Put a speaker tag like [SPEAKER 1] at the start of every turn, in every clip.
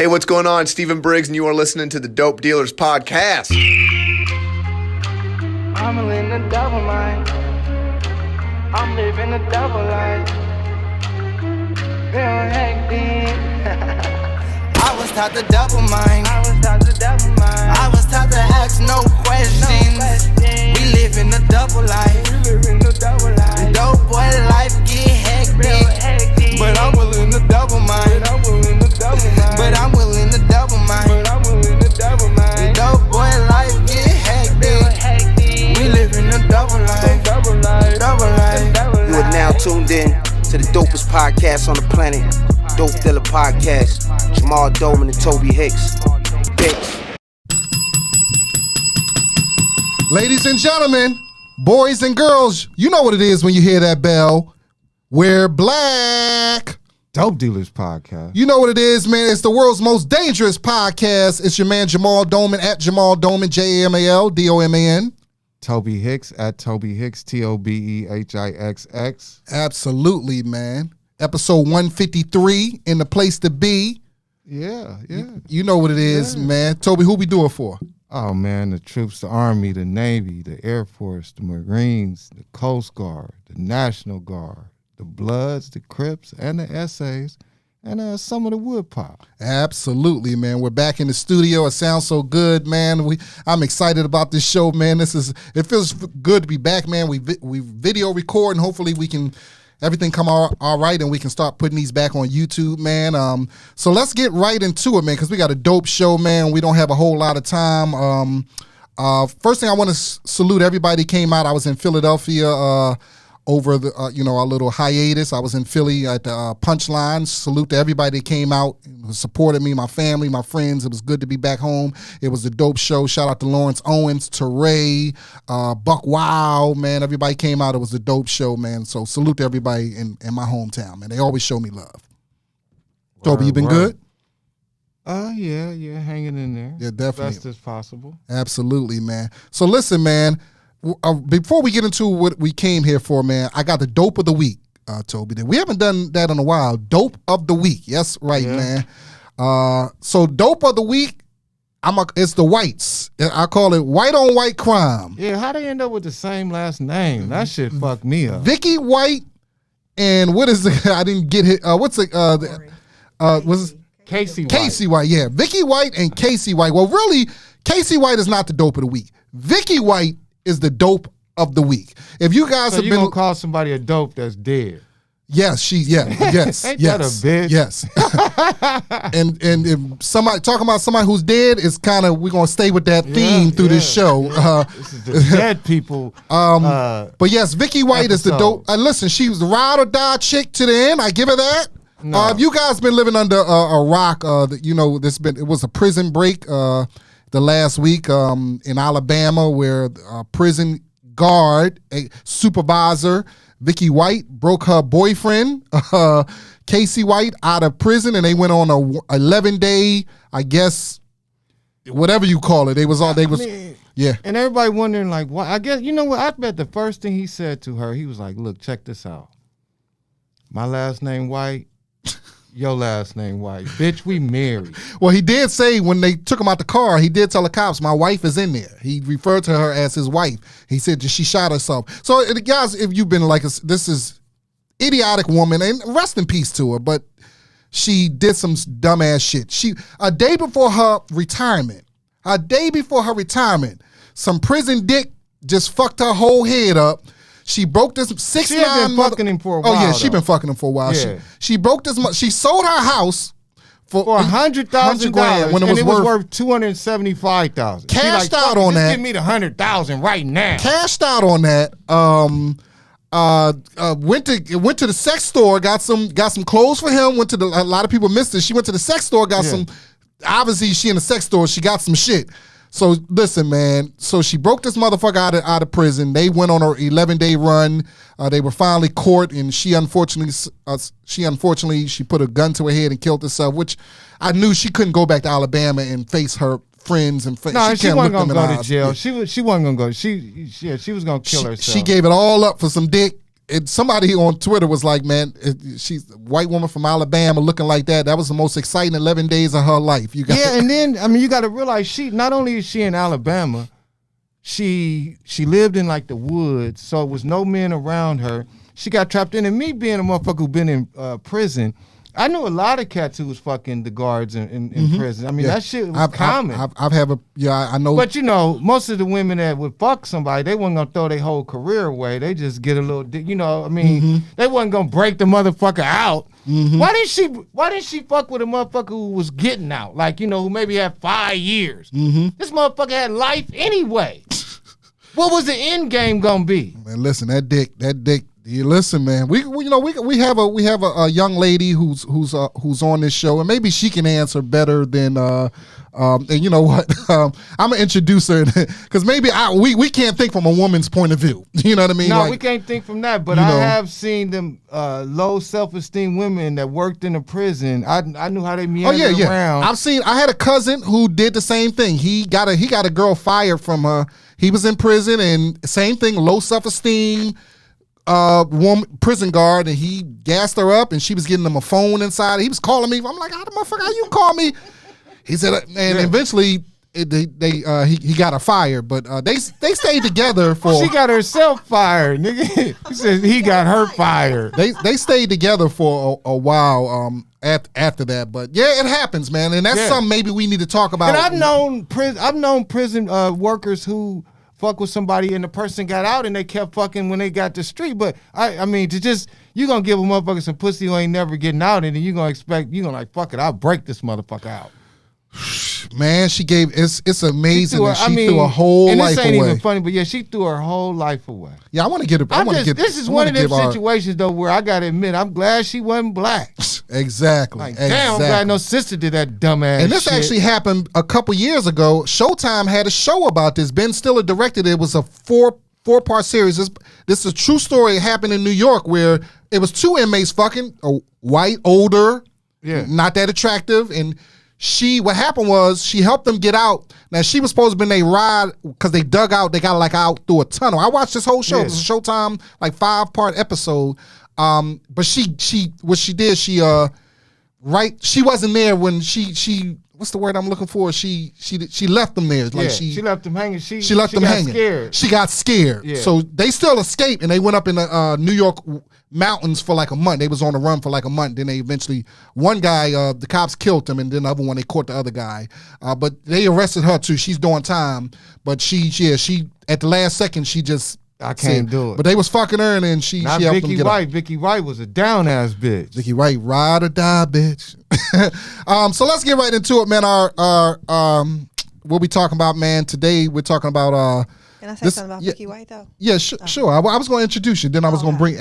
[SPEAKER 1] Hey, what's going on? Stephen Briggs, and you are listening to the Dope Dealers Podcast.
[SPEAKER 2] I'm in a double mind. I'm living a double life. Real hectic. I was taught to double mind. I was taught to ask no questions. We live in a double life. The dope boy life get hectic. But I'm willing to double mind. But I'm willing to double mind. The dope boy life get hectic. We live in a double life.
[SPEAKER 3] You are now tuned in to the dopest podcast on the planet, Dope Dealer Podcast. Jamal Doman and Toby Hicks.
[SPEAKER 4] Ladies and gentlemen, boys and girls, you know what it is when you hear that bell. We're black.
[SPEAKER 5] Dope Dealers Podcast.
[SPEAKER 4] You know what it is, man. It's the world's most dangerous podcast. It's your man Jamal Doman at Jamal Doman, JamalDoman.
[SPEAKER 5] Toby Hicks at Toby Hicks, TOBEHIXX.
[SPEAKER 4] Absolutely, man. Episode 153 in the place to be.
[SPEAKER 5] Yeah.
[SPEAKER 4] You know what it is, man. Toby, who we do it for?
[SPEAKER 5] Oh, man, the troops, the Army, the Navy, the Air Force, the Marines, the Coast Guard, the National Guard, the Bloods, the Crips, and the SAs, and some of the Woodpop.
[SPEAKER 4] Absolutely, man. We're back in the studio. It sounds so good, man. I'm excited about this show, man. It feels good to be back, man. We video record, and hopefully we can everything come all right, and we can start putting these back on YouTube, man. So let's get right into it, man, because we got a dope show, man. We don't have a whole lot of time. First thing I want to salute everybody came out. I was in Philadelphia over the our little hiatus. I was in Philly at the Punchline. Salute to everybody that came out and supported me, my family, my friends. It was good to be back home. It was a dope show. Shout out to Lawrence Owens, to Ray, Buck Wow, man. Everybody came out. It was a dope show, man. So salute to everybody in my hometown, man. They always show me love. Toby, you been good?
[SPEAKER 5] Yeah, hanging in there.
[SPEAKER 4] Yeah, definitely.
[SPEAKER 5] Best as possible.
[SPEAKER 4] Absolutely, man. So listen, man. Before we get into what we came here for, man, I got the dope of the week, Toby. We haven't done that in a while. Dope of the week. Yes, right, man. So dope of the week, it's the whites. I call it white on white crime.
[SPEAKER 5] Yeah, how they end up with the same last name? That shit fucked me up.
[SPEAKER 4] Vicky White and what is it? I didn't get it. What's it? Was
[SPEAKER 5] Casey White.
[SPEAKER 4] Casey White, yeah. Vicky White and Casey White. Well, really, Casey White is not the dope of the week. Vicky White is the dope of the week. If you guys have
[SPEAKER 5] been gonna call somebody a dope that's dead.
[SPEAKER 4] Yes,
[SPEAKER 5] Ain't that a bitch?
[SPEAKER 4] Yes. and if somebody talking about somebody who's dead is kind of, we're gonna stay with that theme through this show.
[SPEAKER 5] This is the dead people.
[SPEAKER 4] But yes, Vicky White is the dope. Listen, she was the ride or die chick to the end. I give her that.
[SPEAKER 5] No.
[SPEAKER 4] If you guys been living under a rock, it was a prison break the last week in Alabama, where a prison guard, a supervisor, Vicky White, broke her boyfriend, Casey White, out of prison, and they went on a 11-day, I guess, whatever you call it. Yeah.
[SPEAKER 5] And everybody wondering, like, why? I guess, you know what? I bet the first thing he said to her, he was like, look, check this out. My last name White. Your last name White. Bitch, we married.
[SPEAKER 4] Well, he did say when they took him out the car, he did tell the cops, my wife is in there. He referred to her as his wife. He said she shot herself. So, guys, if you've been like, this is idiotic woman, and rest in peace to her, but she did some dumbass shit. A day before her retirement, some prison dick just fucked her whole head up. She broke this 6'9".
[SPEAKER 5] She had been fucking him for a while.
[SPEAKER 4] Oh yeah, she been fucking him for a while.
[SPEAKER 5] Yeah.
[SPEAKER 4] She broke this. She sold her house for
[SPEAKER 5] $100,000
[SPEAKER 4] when it was worth
[SPEAKER 5] $275,000.
[SPEAKER 4] Cashed out on that.
[SPEAKER 5] Give me the $100,000 right now.
[SPEAKER 4] Cashed out on that. Went to the sex store. Got some clothes for him. A lot of people missed it. She went to the sex store. Got some. Obviously, she in the sex store. She got some shit. So listen, man. So she broke this motherfucker out of prison. They went on her 11-day run. They were finally caught, and she unfortunately she put a gun to her head and killed herself. Which I knew she couldn't go back to Alabama and face her friends and
[SPEAKER 5] she wasn't gonna go to jail. She wasn't gonna go. She was gonna kill herself.
[SPEAKER 4] She gave it all up for some dick. somebody on Twitter was like, man, she's a white woman from Alabama looking like that. That was the most exciting 11 days of her life.
[SPEAKER 5] And then, I mean, you got to realize not only is she in Alabama, she lived in like the woods, so it was no men around her. She got trapped in, and me being a motherfucker who been in prison, I knew a lot of cats who was fucking the guards in prison. I mean, that shit was common.
[SPEAKER 4] I know.
[SPEAKER 5] But you know, most of the women that would fuck somebody, they wasn't gonna throw their whole career away. They just get a little, you know. I mean, they wasn't gonna break the motherfucker out. Why didn't she fuck with a motherfucker who was getting out? Like, you know, who maybe had 5 years. This motherfucker had life anyway. What was the end game gonna be?
[SPEAKER 4] Man, listen, that dick. You listen, man. We have a young lady who's on this show, and maybe she can answer better than. And you know what? I'm gonna introduce her because maybe we can't think from a woman's point of view. You know what I mean?
[SPEAKER 5] No, we can't think from that. But I have seen them low self-esteem women that worked in a prison. I knew how they meandered around.
[SPEAKER 4] I had a cousin who did the same thing. He got a girl fired from her. He was in prison, and same thing, low self-esteem. Prison guard, and he gassed her up, and she was getting him a phone inside. He was calling me. I'm like, how the motherfucker, how you call me? He said, and eventually he got her fired, but they stayed together for.
[SPEAKER 5] She got herself fired, nigga. He said he got her fired.
[SPEAKER 4] They stayed together for a while after that, but yeah, it happens, man, and that's something maybe we need to talk about.
[SPEAKER 5] And I've known prison workers who fuck with somebody and the person got out and they kept fucking when they got to the street. But I mean, you gonna give a motherfucker some pussy who ain't never getting out, and then you gonna like, fuck it, I'll break this motherfucker out.
[SPEAKER 4] Man, it's amazing. She threw a whole life away. And this ain't even
[SPEAKER 5] funny, but yeah, she threw her whole life away.
[SPEAKER 4] Yeah, I want to get her.
[SPEAKER 5] This is one of them situations though where I gotta admit, I'm glad she wasn't black.
[SPEAKER 4] Exactly.
[SPEAKER 5] Like, damn, I'm glad no sister did that dumbass
[SPEAKER 4] And this
[SPEAKER 5] shit.
[SPEAKER 4] actually happened a couple years ago. Showtime had a show about this. Ben Stiller directed it. It was a four-part series. This is a true story. It happened in New York where it was 2 inmates fucking, a white, older, not that attractive, and what happened was she helped them get out. Now she was supposed to be in a ride because they got out through a tunnel. I watched this whole show. Yeah. It was a Showtime, like 5-part episode. But she wasn't there when she what's the word I'm looking for? She left them there. Like
[SPEAKER 5] she left them hanging. She
[SPEAKER 4] left them hanging.
[SPEAKER 5] Scared.
[SPEAKER 4] She got scared. Yeah. So they still escaped, and they went up in the New York mountains for like a month. They was on the run for like a month. Then they eventually, one guy, the cops killed him, and then the other one, they caught the other guy. But they arrested her too. She's doing time. But she at the last second, she just
[SPEAKER 5] I can't do it.
[SPEAKER 4] But they was fucking her, and then she helped them get out.
[SPEAKER 5] Vicky White was a down ass bitch.
[SPEAKER 4] Vicky White, ride or die, bitch. So let's get right into it, man. Our what we talking about, man? Today we're talking about
[SPEAKER 6] Can I say something about Vicky White though?
[SPEAKER 4] Yeah, sure. I was going to introduce you. Then I was going to bring.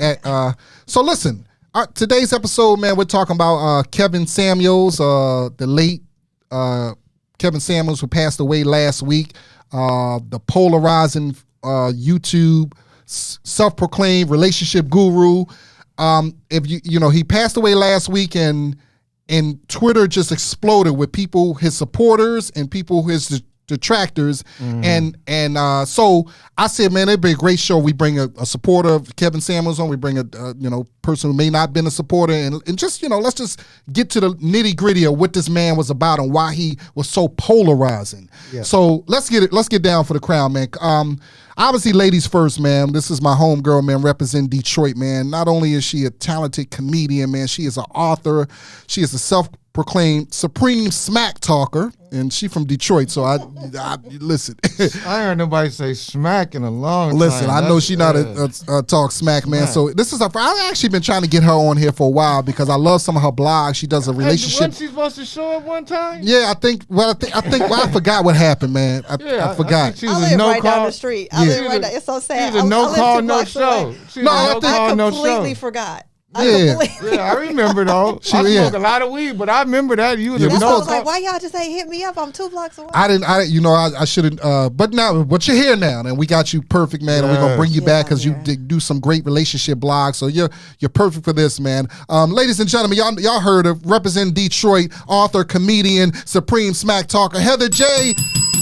[SPEAKER 4] So listen, today's episode, man, we're talking about Kevin Samuels, the late Kevin Samuels, who passed away last week. The polarizing YouTube self-proclaimed relationship guru. If he passed away last week, and Twitter just exploded with people, his supporters and people, his detractors. And so I said, man, it'd be a great show. We bring a supporter of Kevin Samuels on. We bring a person who may not been a supporter, and just let's just get to the nitty gritty of what this man was about and why he was so polarizing. Yeah. So let's get down for the crown, man. Obviously, ladies first, man. This is my homegirl, man, representing Detroit, man. Not only is she a talented comedian, man, she is an author. She is a self-proclaimed supreme smack talker, and she from Detroit, so I listen.
[SPEAKER 5] I heard nobody say smack in a long time.
[SPEAKER 4] Listen, I know she not a talk smack, man. So this is I've actually been trying to get her on here for a while because I love some of her blogs. She does a relationship.
[SPEAKER 5] Wasn't she supposed to show up one time?
[SPEAKER 4] Yeah, I think. I forgot what happened, man. I forgot.
[SPEAKER 6] She was right down the street. I live right down. It's so sad.
[SPEAKER 5] She was a no call, no show.
[SPEAKER 6] I completely forgot.
[SPEAKER 4] I
[SPEAKER 5] remember though. I smoked a lot of weed, but I remember that you was
[SPEAKER 6] I was like, why y'all just ain't hit me up? I'm 2 blocks away.
[SPEAKER 4] I shouldn't. But you're here now, and we got you perfect, man. And we're gonna bring you back because you do some great relationship blogs. So you're perfect for this, man. Ladies and gentlemen, y'all heard of representing Detroit, author, comedian, supreme smack talker, Heather J.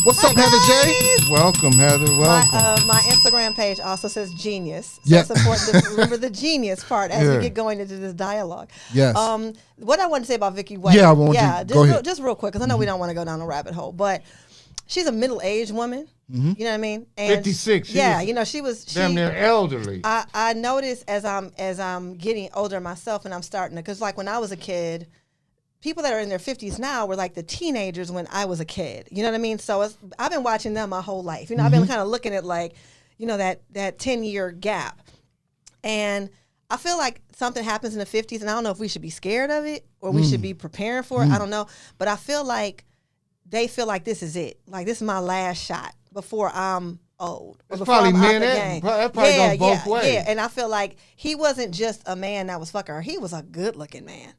[SPEAKER 4] What's up, Heather J?
[SPEAKER 5] Welcome, Heather. Welcome.
[SPEAKER 6] My Instagram page also says genius. So
[SPEAKER 4] Yeah.
[SPEAKER 6] it's important to remember the genius part as we get going into this dialogue.
[SPEAKER 4] Yes.
[SPEAKER 6] What I want to say about Vicky White.
[SPEAKER 4] Yeah, I want you go ahead.
[SPEAKER 6] Just real quick, because I know we don't want to go down a rabbit hole, but she's a middle-aged woman. You know what I mean? And
[SPEAKER 5] 56.
[SPEAKER 6] Yeah, you know, she was
[SPEAKER 5] Damn near elderly.
[SPEAKER 6] I noticed as I'm getting older myself, and I'm starting to, because like when I was a kid, people that are in their 50s now were like the teenagers when I was a kid. You know what I mean? So I've been watching them my whole life. You know, I've been kind of looking at like, you know, that 10-year gap. And I feel like something happens in the 50s, and I don't know if we should be scared of it or we should be preparing for it. I don't know. But I feel like they feel like this is it. Like, this is my last shot before I'm old.
[SPEAKER 5] It's probably men. That probably goes both ways.
[SPEAKER 6] Yeah, and I feel like he wasn't just a man that was fucking her. He was a good-looking man.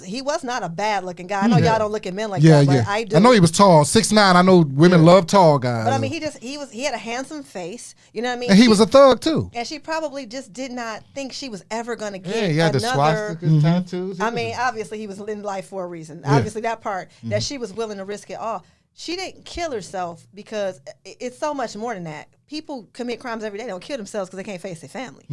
[SPEAKER 6] He was not a bad looking guy. I know y'all don't look at men like that, but I do.
[SPEAKER 4] I know he was tall, 6'9". I know women love tall guys.
[SPEAKER 6] But I mean, he had a handsome face. You know what I mean?
[SPEAKER 4] And he was a thug too.
[SPEAKER 6] And she probably just did not think she was ever going to get
[SPEAKER 5] he had
[SPEAKER 6] another.
[SPEAKER 5] the swastika tattoos.
[SPEAKER 6] I mean, obviously he was in life for a reason. Obviously that part that she was willing to risk it all. She didn't kill herself because it's so much more than that. People commit crimes every day. They don't kill themselves because they can't face their family.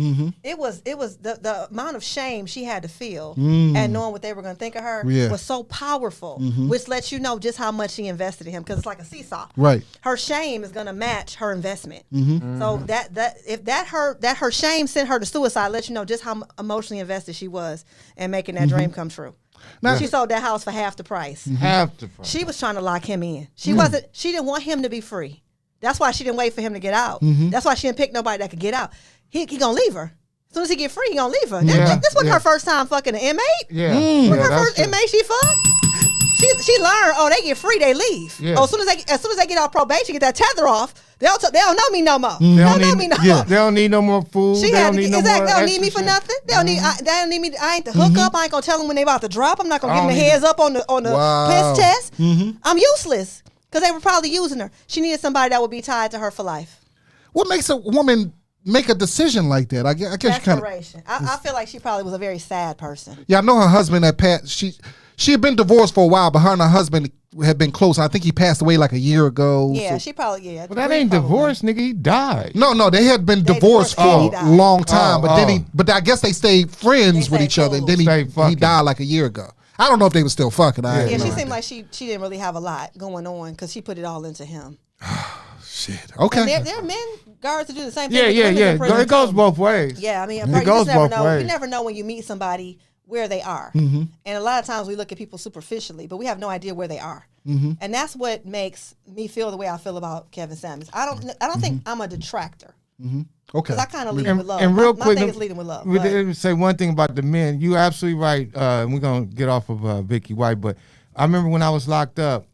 [SPEAKER 6] It was the amount of shame she had to feel and knowing what they were going to think of her was so powerful, which lets you know just how much she invested in him, because it's like a seesaw.
[SPEAKER 4] Right.
[SPEAKER 6] Her shame is going to match her investment. So that her shame sent her to suicide lets you know just how emotionally invested she was in making that dream come true. Now, she sold that house for half the price.
[SPEAKER 5] Half the price.
[SPEAKER 6] She was trying to lock him in. She wasn't. She didn't want him to be free. That's why she didn't wait for him to get out. That's why she didn't pick nobody that could get out. He gonna leave her. As soon as he get free, he gonna leave her. This wasn't her first time fucking an inmate. Wasn't her first inmate she fucked. She learned. Oh, they get free, they leave. Oh, as soon as they get off probation, get that tether off. They don't know me no more. They don't know me no more.
[SPEAKER 5] They don't need no more food.
[SPEAKER 6] They don't need me for nothing. They don't need me. I ain't the hook up. I ain't gonna tell them when they about to drop. I'm not gonna give them the heads up on the piss test. I'm useless because they were probably using her. She needed somebody that would be tied to her for life.
[SPEAKER 4] What makes a woman make a decision like that? I guess you kind of.
[SPEAKER 6] I feel like she probably was a very sad person.
[SPEAKER 4] Yeah, I know her husband had passed. She had been divorced for a while, but her and her husband had been close. I think he passed away like a year ago.
[SPEAKER 6] Yeah, she probably
[SPEAKER 5] But that ain't divorce, nigga. He died.
[SPEAKER 4] No, they had been divorced for a long time. But I guess they stayed friends with each other, and then he died like a year ago. I don't know if they were still fucking.
[SPEAKER 6] She seemed like she didn't really have a lot going on because she put it all into him.
[SPEAKER 4] Shit. Okay.
[SPEAKER 6] And there are men guards to do the same thing.
[SPEAKER 5] Yeah. It goes both ways.
[SPEAKER 6] Yeah, I mean,
[SPEAKER 5] it goes both ways.
[SPEAKER 6] You never know when you meet somebody where they are. And a lot of times we look at people superficially, but we have no idea where they are. And that's what makes me feel the way I feel about Kevin Samuels. I don't think I'm a detractor.
[SPEAKER 4] Okay.
[SPEAKER 6] Because I kind of lead with love.
[SPEAKER 5] And real
[SPEAKER 6] my
[SPEAKER 5] quick,
[SPEAKER 6] thing is leading with love.
[SPEAKER 5] Let me say one thing about the men. You absolutely right. We're going to get off of Vicky White, but I remember when I was locked up,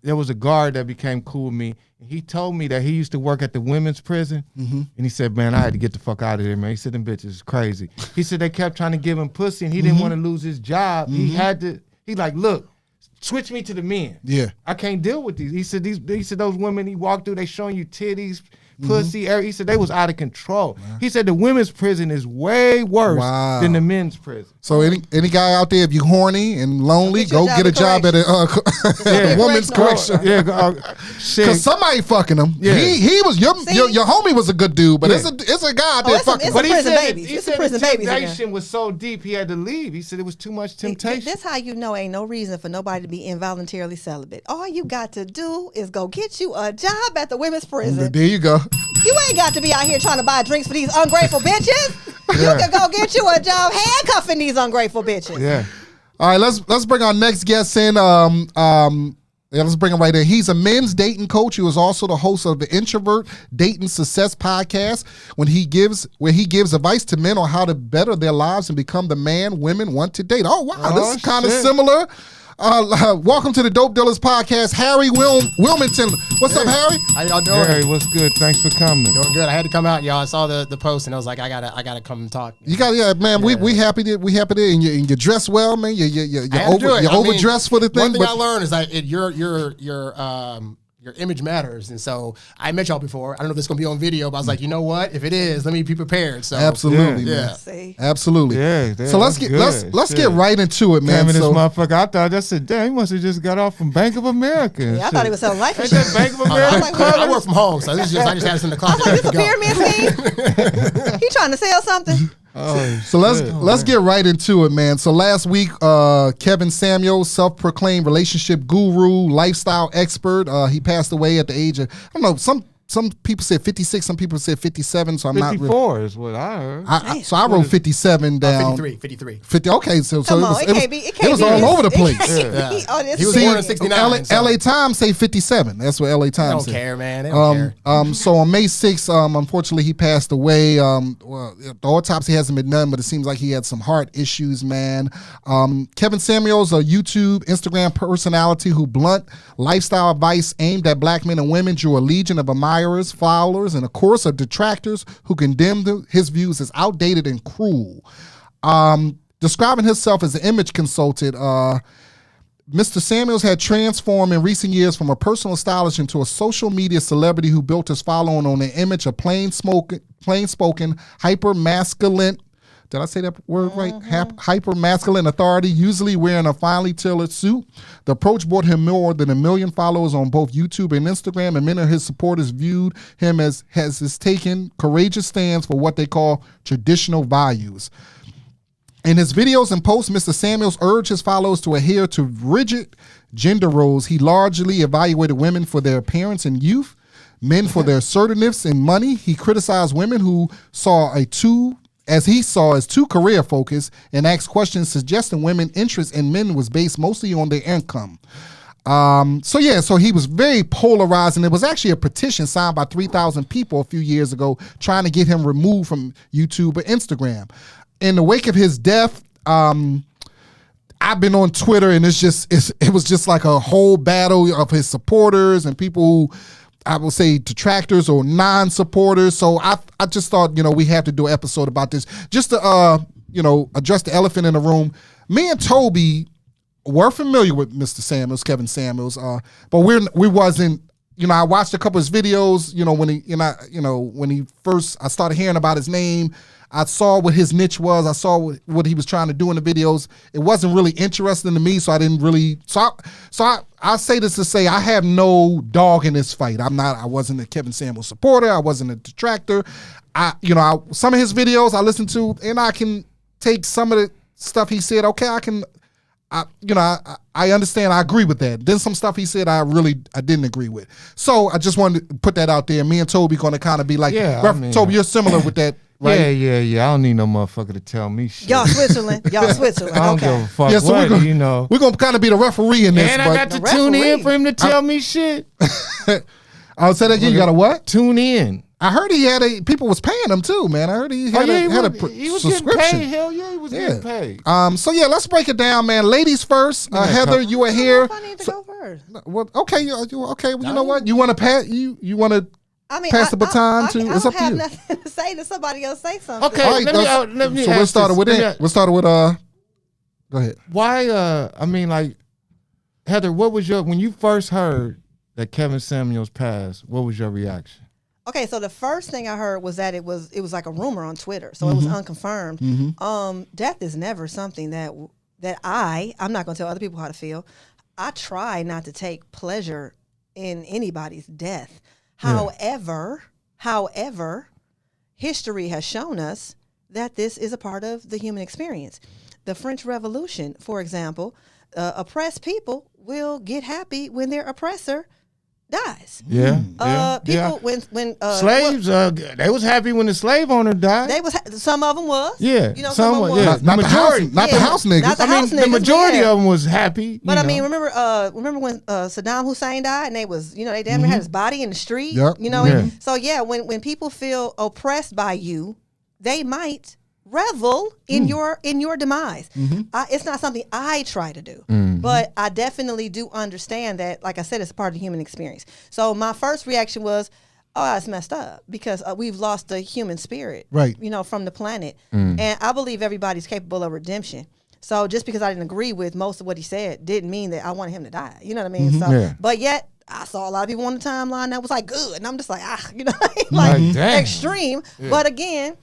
[SPEAKER 5] there was a guard that became cool with me. He told me that he used to work at the women's prison, and he said, man, I had to get the fuck out of there, man. He said, them bitches is crazy. He said they kept trying to give him pussy, and he didn't want to lose his job. He like, look, switch me to the men.
[SPEAKER 4] Yeah.
[SPEAKER 5] I can't deal with these. He said those women he walked through, they showing you titties, pussy. He said they was out of control. Wow. He said the women's prison is way worse than the men's prison.
[SPEAKER 4] So any guy out there, if you horny and lonely, go get a job at a woman's correction. Because somebody fucking him. Yeah. He was your homie was a good dude, but it's a guy out there fucking.
[SPEAKER 6] But he said the
[SPEAKER 5] temptation was so deep he had to leave. He said it was too much temptation.
[SPEAKER 6] That's how you know ain't no reason for nobody to be involuntarily celibate. All you got to do is go get you a job at the women's prison.
[SPEAKER 4] There you go.
[SPEAKER 6] You ain't got to be out here trying to buy drinks for these ungrateful bitches. You can go get you a job handcuffing these ungrateful bitches.
[SPEAKER 5] Yeah.
[SPEAKER 4] All right, let's bring our next guest in. Let's bring him right in. He's a men's dating coach. He was also the host of the Introvert Dating Success podcast, where he gives advice to men on how to better their lives and become the man women want to date. Oh wow, this is kind of similar. Welcome to the Dope Dealers podcast, Harry Wilmington. What's up, Harry?
[SPEAKER 7] How y'all doing?
[SPEAKER 5] Harry, what's good? Thanks for coming.
[SPEAKER 7] Doing good. I had to come out, y'all. I saw the post and I was like, I gotta come and talk.
[SPEAKER 4] You got man. Yeah. We happy to and you dress well, man. You're overdressed for the thing.
[SPEAKER 7] One thing I learned is that your your image matters. And so I met y'all before. I don't know if it's gonna be on video, but I was like, you know what? If it is, let me be prepared. So
[SPEAKER 4] Absolutely,
[SPEAKER 7] yeah.
[SPEAKER 4] man.
[SPEAKER 6] See?
[SPEAKER 4] Absolutely.
[SPEAKER 5] Yeah,
[SPEAKER 4] So let's get get right into it, man.
[SPEAKER 5] Damn, this
[SPEAKER 4] So
[SPEAKER 5] motherfucker, I thought I said, damn, he must have just got off from Bank of America. and
[SPEAKER 6] Yeah, I
[SPEAKER 5] shit.
[SPEAKER 6] thought he was selling life
[SPEAKER 5] Ain't
[SPEAKER 6] insurance.
[SPEAKER 5] that Bank of
[SPEAKER 6] I
[SPEAKER 5] America?
[SPEAKER 6] was like,
[SPEAKER 7] I work from home, so this is just I just had this in the closet.
[SPEAKER 6] This
[SPEAKER 7] ready
[SPEAKER 6] a
[SPEAKER 7] to go.
[SPEAKER 6] pyramid scheme? He trying to sell something?
[SPEAKER 4] So let's get right into it, man. So last week, Kevin Samuels, self-proclaimed relationship guru, lifestyle expert, he passed away at the age of, I don't know, some people said 56, some people said 57. So I'm not
[SPEAKER 5] 54 is what I heard.
[SPEAKER 4] so I wrote 57 down.
[SPEAKER 7] 53.
[SPEAKER 4] 50. Okay, so
[SPEAKER 6] Come on,
[SPEAKER 4] it
[SPEAKER 6] it
[SPEAKER 4] was
[SPEAKER 6] can't
[SPEAKER 4] all
[SPEAKER 6] be
[SPEAKER 4] over the
[SPEAKER 6] this.
[SPEAKER 4] place.
[SPEAKER 6] It can't be on this
[SPEAKER 7] He was
[SPEAKER 6] scene.
[SPEAKER 7] born in 69. so
[SPEAKER 4] LA Times say 57. That's what LA
[SPEAKER 7] They
[SPEAKER 4] Times
[SPEAKER 7] don't
[SPEAKER 4] said.
[SPEAKER 7] care, man. They don't care.
[SPEAKER 4] So on May 6th, unfortunately, he passed away. Well, the autopsy hasn't been done, but it seems like he had some heart issues, man. Kevin Samuels, a YouTube, Instagram personality who blunt lifestyle advice aimed at black men and women, drew a legion of admirers, followers, and of course, of detractors who condemned his views as outdated and cruel. Describing himself as an image consultant, Mr. Samuels had transformed in recent years from a personal stylist into a social media celebrity who built his following on the image of plain-spoken, hyper-masculine, did I say that word right? Hyper-masculine authority, usually wearing a finely tailored suit. The approach brought him more than 1 million followers on both YouTube and Instagram, and many of his supporters viewed him as his taken courageous stance for what they call traditional values. In his videos and posts, Mr. Samuels urged his followers to adhere to rigid gender roles. He largely evaluated women for their appearance and youth, men for their assertiveness and money. He criticized women who saw as too career focused, and asked questions suggesting women's interest in men was based mostly on their income. So he was very polarizing. It was actually a petition signed by 3,000 people a few years ago trying to get him removed from YouTube or Instagram. In the wake of his death, I've been on Twitter, and it was just like a whole battle of his supporters and people who, I will say, detractors or non-supporters. So I just thought, we have to do an episode about this just to, address the elephant in the room. Me and Toby were familiar with Mr. Samuels, Kevin Samuels, but we wasn't. I watched a couple of his videos. When he first, I started hearing about his name. I saw what his niche was. I saw what he was trying to do in the videos. It wasn't really interesting to me, so I didn't really. I say this to say I have no dog in this fight. I wasn't a Kevin Samuels supporter. I wasn't a detractor. Some of his videos I listened to, and I can take some of the stuff he said. Okay, I understand. I agree with that. Then some stuff he said I didn't agree with. So I just wanted to put that out there. Me and Toby going to kind of be like, Toby, you're similar with that. Right?
[SPEAKER 5] Yeah. I don't need no motherfucker to tell me shit.
[SPEAKER 6] Y'all Switzerland.
[SPEAKER 5] I don't give a fuck
[SPEAKER 4] Yeah, so
[SPEAKER 5] what,
[SPEAKER 4] we're gonna kind of be the referee in this.
[SPEAKER 5] And I got to tune in for him to tell me shit.
[SPEAKER 4] I'll say that again. You got to what?
[SPEAKER 5] Tune in.
[SPEAKER 4] I heard people was paying him too, man. I heard he had
[SPEAKER 5] he was
[SPEAKER 4] subscription.
[SPEAKER 5] Getting paid. Hell yeah, he was getting paid.
[SPEAKER 4] Let's break it down, man. Ladies first. Heather, you are here.
[SPEAKER 6] I need to go first.
[SPEAKER 4] Well, okay, okay. Well, you know what? You want to pass? You want to? Pass the baton to? It's up to you.
[SPEAKER 6] I don't have nothing to say to somebody else. Say something.
[SPEAKER 7] Okay,
[SPEAKER 4] All right,
[SPEAKER 7] let me.
[SPEAKER 4] So we'll start with it. We'll start with Go ahead.
[SPEAKER 5] Why? Heather, what was when you first heard that Kevin Samuels passed? What was your reaction?
[SPEAKER 6] Okay, so the first thing I heard was that it was like a rumor on Twitter, so it was unconfirmed. Death is never something that I'm not going to tell other people how to feel. I try not to take pleasure in anybody's death. However, history has shown us that this is a part of the human experience. The French Revolution, for example, oppressed people will get happy when their oppressor dies. When
[SPEAKER 5] slaves, they was happy when the slave owner died.
[SPEAKER 6] They was some of them was.
[SPEAKER 5] Yeah,
[SPEAKER 6] some of them was.
[SPEAKER 4] Not the majority, not the house niggas.
[SPEAKER 5] The majority of them was happy.
[SPEAKER 6] But remember when Saddam Hussein died, and they was, they damn near had his body in the street.
[SPEAKER 4] Yep.
[SPEAKER 6] So when people feel oppressed by you, they might revel in your demise. It's not something I try to do, but I definitely do understand that, like I said, it's a part of the human experience. So my first reaction was, oh, it's messed up because we've lost the human spirit,
[SPEAKER 4] right?
[SPEAKER 6] From the planet. And I believe everybody's capable of redemption. So just because I didn't agree with most of what he said didn't mean that I wanted him to die. You know what I mean? But yet I saw a lot of people on the timeline that was like good, and I'm just like,
[SPEAKER 5] Like, damn.
[SPEAKER 6] extreme. Yeah. But again,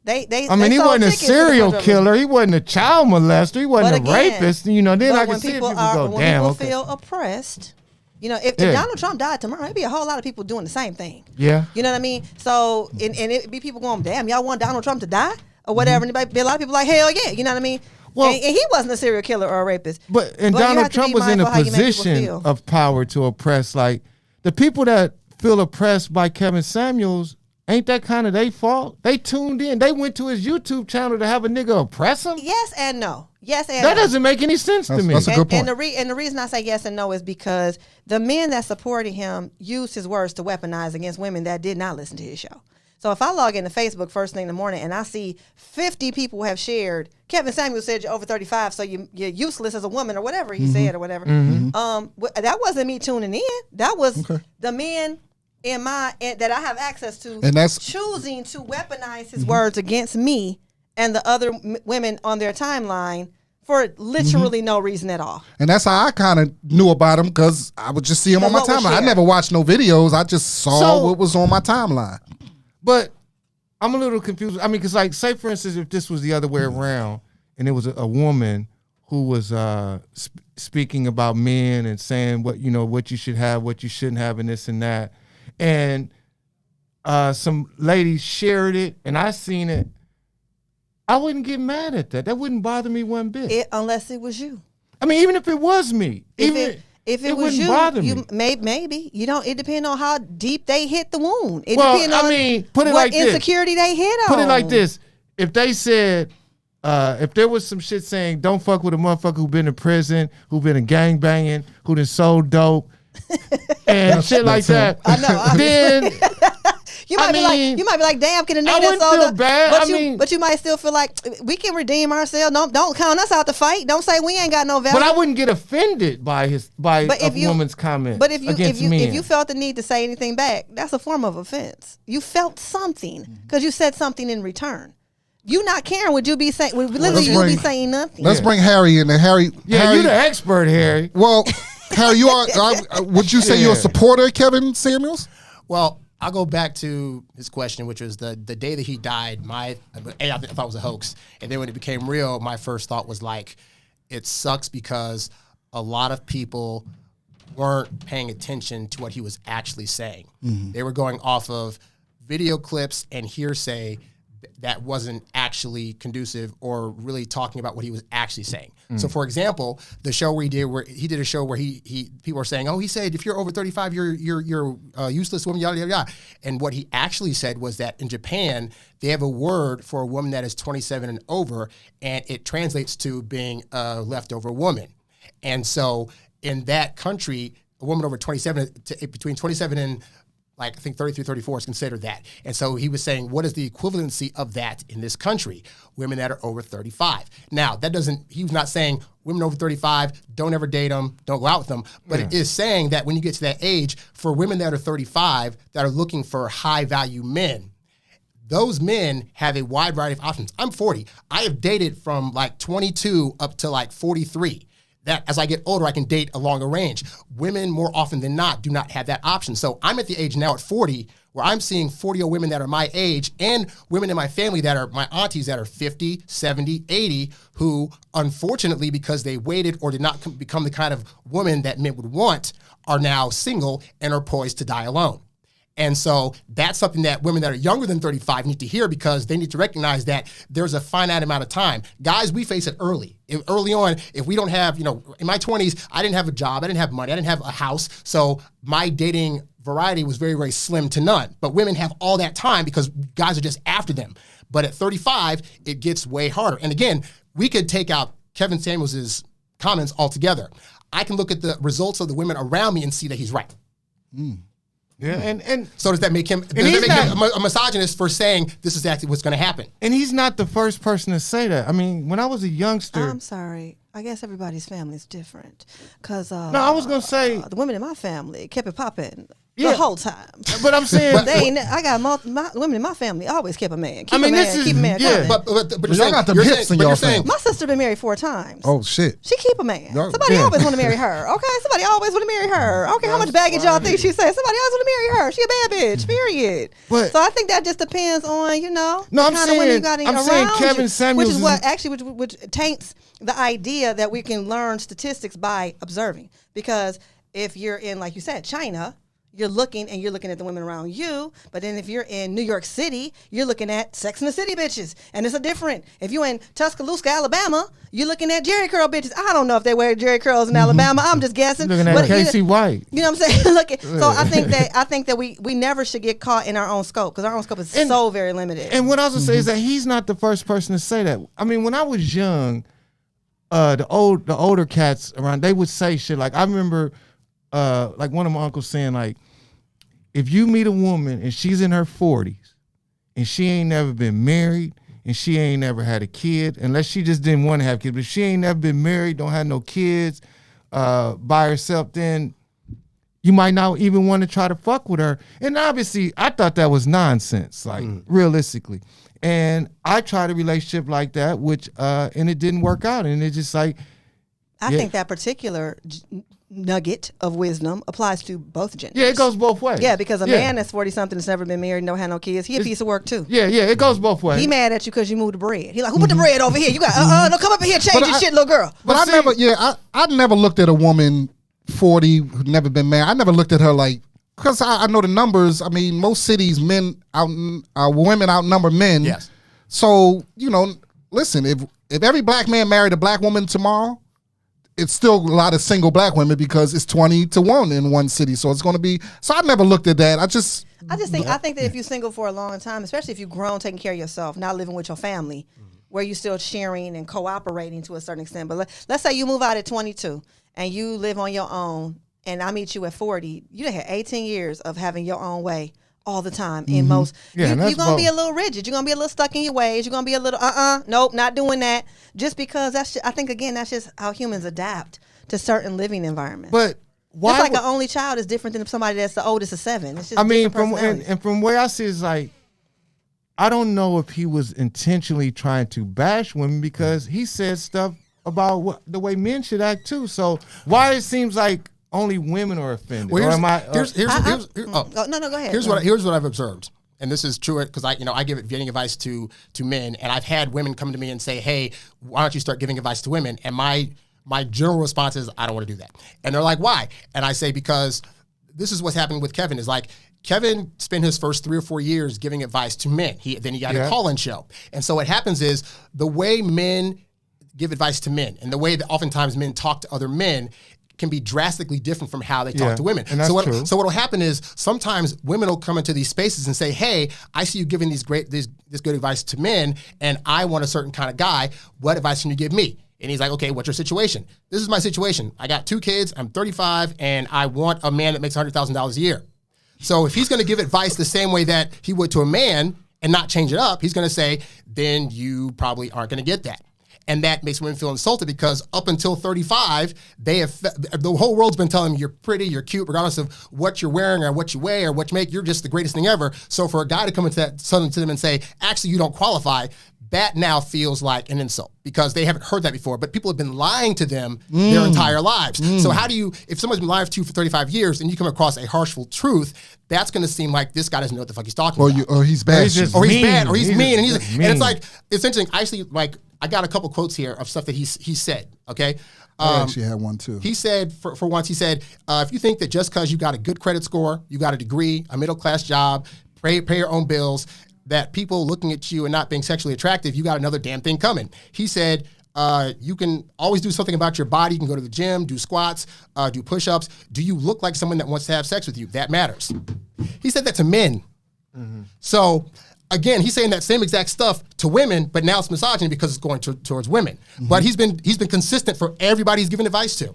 [SPEAKER 6] they.
[SPEAKER 5] I mean, he wasn't a serial killer. He wasn't a child molester. He wasn't a rapist. Then I can see if people go, damn.
[SPEAKER 6] When people feel oppressed. If Donald Trump died tomorrow, it'd be a whole lot of people doing the same thing.
[SPEAKER 5] Yeah.
[SPEAKER 6] You know what I mean? So, and it'd be people going, damn, y'all want Donald Trump to die? Or whatever. And there'd be a lot of people like, hell yeah. You know what I mean? Well, and he wasn't a serial killer or a rapist.
[SPEAKER 5] But Donald Trump was in a position of power to oppress. Like, the people that feel oppressed by Kevin Samuels, ain't that kind of their fault? They tuned in. They went to his YouTube channel to have a nigga oppress him?
[SPEAKER 6] Yes and no. Yes and no.
[SPEAKER 5] That doesn't make any sense to me.
[SPEAKER 4] That's a good point.
[SPEAKER 6] And the reason I say yes and no is because the men that supported him used his words to weaponize against women that did not listen to his show. So if I log into Facebook first thing in the morning and I see 50 people have shared, Kevin Samuels said you're over 35, so you're useless as a woman or whatever he said or whatever. That wasn't me tuning in. That was the men that I have access to, and that's choosing to weaponize his words against me and the other women on their timeline for literally no reason at all.
[SPEAKER 4] And that's how I kind of knew about him, because I would just see him on my timeline. I never watched no videos. I just saw what was on my timeline.
[SPEAKER 5] But I'm a little confused. I mean, because, like, say, for instance, if this was the other way around and it was a woman who was speaking about men and saying what you should have, what you shouldn't have, and this and that, and some lady shared it and I seen it, I wouldn't get mad at that. That wouldn't bother me one bit.
[SPEAKER 6] Unless it was you.
[SPEAKER 5] I mean, even if it was me.
[SPEAKER 6] If it was you maybe it depends on how deep they hit the wound. It
[SPEAKER 5] depends
[SPEAKER 6] on
[SPEAKER 5] put it
[SPEAKER 6] what
[SPEAKER 5] like
[SPEAKER 6] insecurity they hit on.
[SPEAKER 5] Put it like this: if they said, if there was some shit saying, "Don't fuck with a motherfucker who been in prison, who been in gang banging, who done sold dope," and shit like that,
[SPEAKER 6] I know.
[SPEAKER 5] Then
[SPEAKER 6] you might be like, damn, can a nigga that sold
[SPEAKER 5] feel bad.
[SPEAKER 6] But you might still feel like we can redeem ourselves. Don't count us out to fight. Don't say we ain't got no value.
[SPEAKER 5] But I wouldn't get offended by a woman's comment.
[SPEAKER 6] But if you felt the need to say anything back, that's a form of offense. You felt something because you said something in return. You not caring, would you be saying? Literally, you be saying nothing.
[SPEAKER 4] Let's bring Harry in there. Harry,
[SPEAKER 5] you're the expert, Harry.
[SPEAKER 4] Well, Harry, you are. Would you say you're a supporter of Kevin Samuels?
[SPEAKER 7] Well, I'll go back to his question, which was the day that he died. I thought it was a hoax, and then when it became real, my first thought was like, it sucks because a lot of people weren't paying attention to what he was actually saying. They were going off of video clips and hearsay that wasn't actually conducive or really talking about what he was actually saying. So, for example, the show where he did a show where people were saying, "Oh, he said if you're over 35, you're useless woman, yada yada yada." And what he actually said was that in Japan they have a word for a woman that is 27 and over, and it translates to being a leftover woman. And so, in that country, a woman over 27, between 27 and I think 33, 34 is considered that. And so he was saying, what is the equivalency of that in this country? Women that are over 35. Now, he was not saying women over 35, don't ever date them, don't go out with them. But it is saying that when you get to that age, for women that are 35 that are looking for high value men, those men have a wide variety of options. I'm 40. I have dated from 22 up to 43. That as I get older, I can date a longer range. Women, more often than not, do not have that option. So I'm at the age now at 40 where I'm seeing 40-year-old women that are my age and women in my family that are my aunties that are 50, 70, 80, who unfortunately, because they waited or did not become the kind of woman that men would want, are now single and are poised to die alone. And so that's something that women that are younger than 35 need to hear, because they need to recognize that there's a finite amount of time. Guys, we face it early. Early on, if we don't have, in my 20s, I didn't have a job, I didn't have money, I didn't have a house. So my dating variety was very, very slim to none. But women have all that time because guys are just after them. But at 35, it gets way harder. And again, we could take out Kevin Samuels' comments altogether. I can look at the results of the women around me and see that he's right.
[SPEAKER 5] Yeah, and
[SPEAKER 7] so does that make him a misogynist for saying this is actually what's going to happen?
[SPEAKER 5] And he's not the first person to say that. I mean, when I was a youngster,
[SPEAKER 6] I'm sorry. I guess everybody's family is different. Cause
[SPEAKER 5] no, I was gonna say
[SPEAKER 6] the women in my family kept it popping. the whole time.
[SPEAKER 5] But I'm saying,
[SPEAKER 6] They ain't. I got my women in my family always keep a man. Keep
[SPEAKER 5] I mean,
[SPEAKER 6] a man.
[SPEAKER 5] this is-
[SPEAKER 6] Keep a man.
[SPEAKER 5] yeah.
[SPEAKER 6] coming.
[SPEAKER 7] But
[SPEAKER 4] Y'all
[SPEAKER 7] you're saying,
[SPEAKER 4] got them
[SPEAKER 7] you're
[SPEAKER 4] hips
[SPEAKER 7] saying,
[SPEAKER 4] in
[SPEAKER 7] but
[SPEAKER 4] y'all
[SPEAKER 7] you're saying,
[SPEAKER 6] My sister been married 4 times.
[SPEAKER 4] Oh shit.
[SPEAKER 6] She keep a man.
[SPEAKER 4] Y'all-
[SPEAKER 6] Somebody
[SPEAKER 5] yeah.
[SPEAKER 6] always want to marry her. Okay, somebody always want to marry her. Okay, how much baggage y'all think she said? Somebody always want to marry her. She a bad bitch. Period.
[SPEAKER 5] But-
[SPEAKER 6] so I think that just depends on
[SPEAKER 5] No,
[SPEAKER 6] the
[SPEAKER 5] I'm
[SPEAKER 6] kind of women you
[SPEAKER 5] saying-
[SPEAKER 6] got
[SPEAKER 5] I'm
[SPEAKER 6] around
[SPEAKER 5] saying Kevin
[SPEAKER 6] you,
[SPEAKER 5] Samuels
[SPEAKER 6] which is
[SPEAKER 5] is-
[SPEAKER 6] what actually which taints the idea that we can learn statistics by observing. Because if you're in, like you said, China, you're looking at the women around you. But then if you're in New York City, you're looking at Sex in the City bitches. And it's a different. If you're in Tuscaloosa, Alabama, you're looking at Jerry curl bitches. I don't know if they wear Jerry curls in Alabama. I'm just guessing.
[SPEAKER 5] looking at
[SPEAKER 6] But
[SPEAKER 5] Casey White.
[SPEAKER 6] You know what I'm saying? So I think that we never should get caught in our own scope, because our own scope is so very limited.
[SPEAKER 5] And what I was gonna say is that he's not the first person to say that. I mean, when I was young, the older cats around, they would say shit like, I remember like one of my uncles saying, like, if you meet a woman and she's in her 40s and she ain't never been married and she ain't never had a kid, unless she just didn't want to have kids, but she ain't never been married, don't have no kids by herself, then you might not even want to try to fuck with her. And obviously, I thought that was nonsense, like realistically. And I tried a relationship like that, which and it didn't work out. And it's just like,
[SPEAKER 6] I think that particular nugget of wisdom applies to both genders.
[SPEAKER 5] yeah, it goes both ways.
[SPEAKER 6] Yeah, because a man that's 40-something that's never been married, don't have no kids, he a piece of work too.
[SPEAKER 5] Yeah, it goes both ways.
[SPEAKER 6] He mad at you because you moved the bread. He like, who put the bread over here? You got don't come up in here, change your shit, little girl.
[SPEAKER 4] But I never looked at a woman 40 who'd never been married. I never looked at her like, because I know the numbers. I mean, most cities, women outnumber men.
[SPEAKER 7] Yes.
[SPEAKER 4] So, listen, if every black man married a black woman tomorrow, it's still a lot of single black women, because it's 20-1 in one city. So it's going to be, so I never looked at that. I think
[SPEAKER 6] that if you're single for a long time, especially if you've grown, taking care of yourself, not living with your family, where you're still sharing and cooperating to a certain extent. But let's say you move out at 22 and you live on your own, and I meet you at 40, you done had 18 years of having your own way all the time. In most,
[SPEAKER 5] Yeah,
[SPEAKER 6] you're going to be a little rigid. You're going to be a little stuck in your ways. You're going to be a little, nope, not doing that. Just because I think, again, that's just how humans adapt to certain living environments.
[SPEAKER 5] But why?
[SPEAKER 6] Just like an only child is different than somebody that's the oldest of 7. It's just
[SPEAKER 5] I mean,
[SPEAKER 6] different personalities.
[SPEAKER 5] and from where I see, it's like, I don't know if he was intentionally trying to bash women, because he said stuff about the way men should act too. So why it seems like only women are offended?
[SPEAKER 7] Well,
[SPEAKER 5] or am I?
[SPEAKER 6] go ahead.
[SPEAKER 7] Here's what I've observed, and this is true because I give dating advice to men, and I've had women come to me and say, "Hey, why don't you start giving advice to women?" And my general response is, "I don't want to do that." And they're like, "Why?" And I say, because this is what's happening with Kevin. Is like, Kevin spent his first 3 or 4 years giving advice to men. Then he got a call-in show, and so what happens is the way men give advice to men and the way that oftentimes men talk to other men can be drastically different from how they talk to women.
[SPEAKER 5] And that's true.
[SPEAKER 7] So what will happen is sometimes women will come into these spaces and say, "Hey, I see you giving this good advice to men, and I want a certain kind of guy. What advice can you give me?" And he's like, "Okay, what's your situation?" "This is my situation. I got 2 kids. I'm 35, and I want a man that makes $100,000 a year." So if he's going to give advice the same way that he would to a man and not change it up, he's going to say, "Then you probably aren't going to get that." And that makes women feel insulted, because up until 35, the whole world's been telling them you're pretty, you're cute, regardless of what you're wearing or what you weigh or what you make, you're just the greatest thing ever. So for a guy to come into that suddenly to them and say, "Actually, you don't qualify," that now feels like an insult, because they haven't heard that before. But people have been lying to them their entire lives. So how do you, if someone's been lying to you for 35 years and you come across a harshful truth, that's going to seem like this guy doesn't know what the fuck he's talking about.
[SPEAKER 4] or he's bad.
[SPEAKER 5] Or
[SPEAKER 7] He's bad, or he's mean, and
[SPEAKER 5] mean.
[SPEAKER 7] and it's like, it's interesting. Actually, like, I got a couple quotes here of stuff that he said. Okay,
[SPEAKER 4] I actually had one too.
[SPEAKER 7] he said for once, he said, if you think that just because you got a good credit score, you got a degree, a middle class job, pay your own bills, that people looking at you and not being sexually attractive, you got another damn thing coming. He said, you can always do something about your body. You can go to the gym, do squats, do push-ups. Do you look like someone that wants to have sex with you? That matters. He said that to men. So again, he's saying that same exact stuff to women, but now it's misogyny because it's going towards women. But he's been consistent for everybody he's given advice to.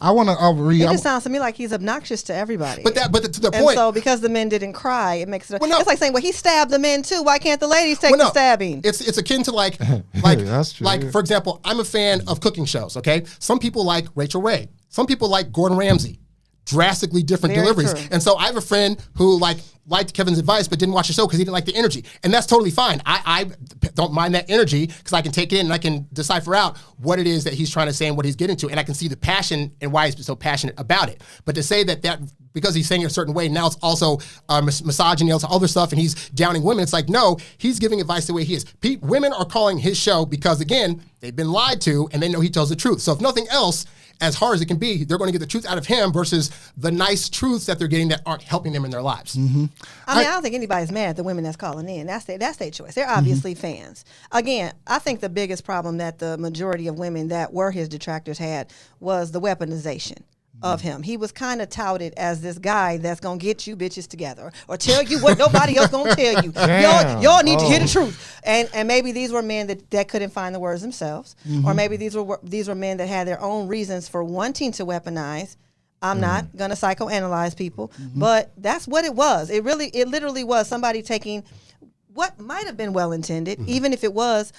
[SPEAKER 4] I want to read.
[SPEAKER 6] It just sounds to me like he's obnoxious to everybody.
[SPEAKER 7] But to the
[SPEAKER 6] and
[SPEAKER 7] point.
[SPEAKER 6] so because the men didn't cry, it makes it.
[SPEAKER 7] Well, no.
[SPEAKER 6] It's like saying, "Well, he stabbed the men too. Why can't the ladies take the stabbing?"
[SPEAKER 7] It's akin to like
[SPEAKER 5] That's true.
[SPEAKER 7] like, for example, I'm a fan of cooking shows. Okay, some people like Rachel Ray. Some people like Gordon Ramsay. drastically different
[SPEAKER 6] Very
[SPEAKER 7] deliveries.
[SPEAKER 6] true.
[SPEAKER 7] And so I have a friend who liked Kevin's advice but didn't watch the show because he didn't like the energy. And that's totally fine. I don't mind that energy because I can take it in and I can decipher out what it is that he's trying to say and what he's getting to. And I can see the passion and why he's so passionate about it. But to say that because he's saying it a certain way, now it's also misogyny, also other stuff, and he's downing women. It's like, no, he's giving advice the way he is. Women are calling his show because, again, they've been lied to and they know he tells the truth. So if nothing else, as hard as it can be, they're going to get the truth out of him versus the nice truths that they're getting that aren't helping them in their lives.
[SPEAKER 6] I don't think anybody's mad at the women that's calling in. That's their choice. They're obviously fans. Again, I think the biggest problem that the majority of women that were his detractors had was the weaponization of him. He was kind of touted as this guy that's going to get you bitches together or tell you what nobody else going to tell you. Y'all need to hear the truth. And maybe these were men that couldn't find the words themselves. Or maybe these were men that had their own reasons for wanting to weaponize. I'm not going to psychoanalyze people, but that's what it was. It literally was somebody taking what might have been well-intended, even if it was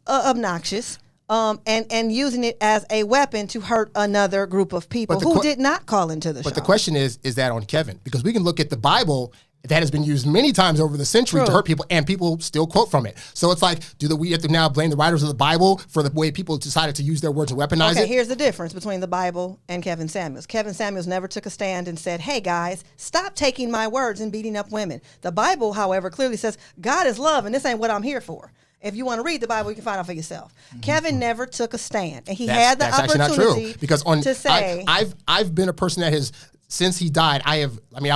[SPEAKER 6] obnoxious, and using it as a weapon to hurt another group of people who did not call into the show.
[SPEAKER 7] But the question is that on Kevin? Because we can look at the Bible that has been used many times over the century to hurt people, and people still quote from it. So it's like, we have to now blame the writers of the Bible for the way people decided to use their words and weaponize it?
[SPEAKER 6] Okay, here's the difference between the Bible and Kevin Samuels. Kevin Samuels never took a stand and said, hey guys, stop taking my words and beating up women. The Bible, however, clearly says God is love and this ain't what I'm here for. If you want to read the Bible, you can find out for yourself. Kevin never took a stand, and he had the opportunity
[SPEAKER 7] actually not true, because
[SPEAKER 6] to say,
[SPEAKER 7] I've been a person that has, since he died, I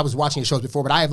[SPEAKER 7] was watching his shows before, but I have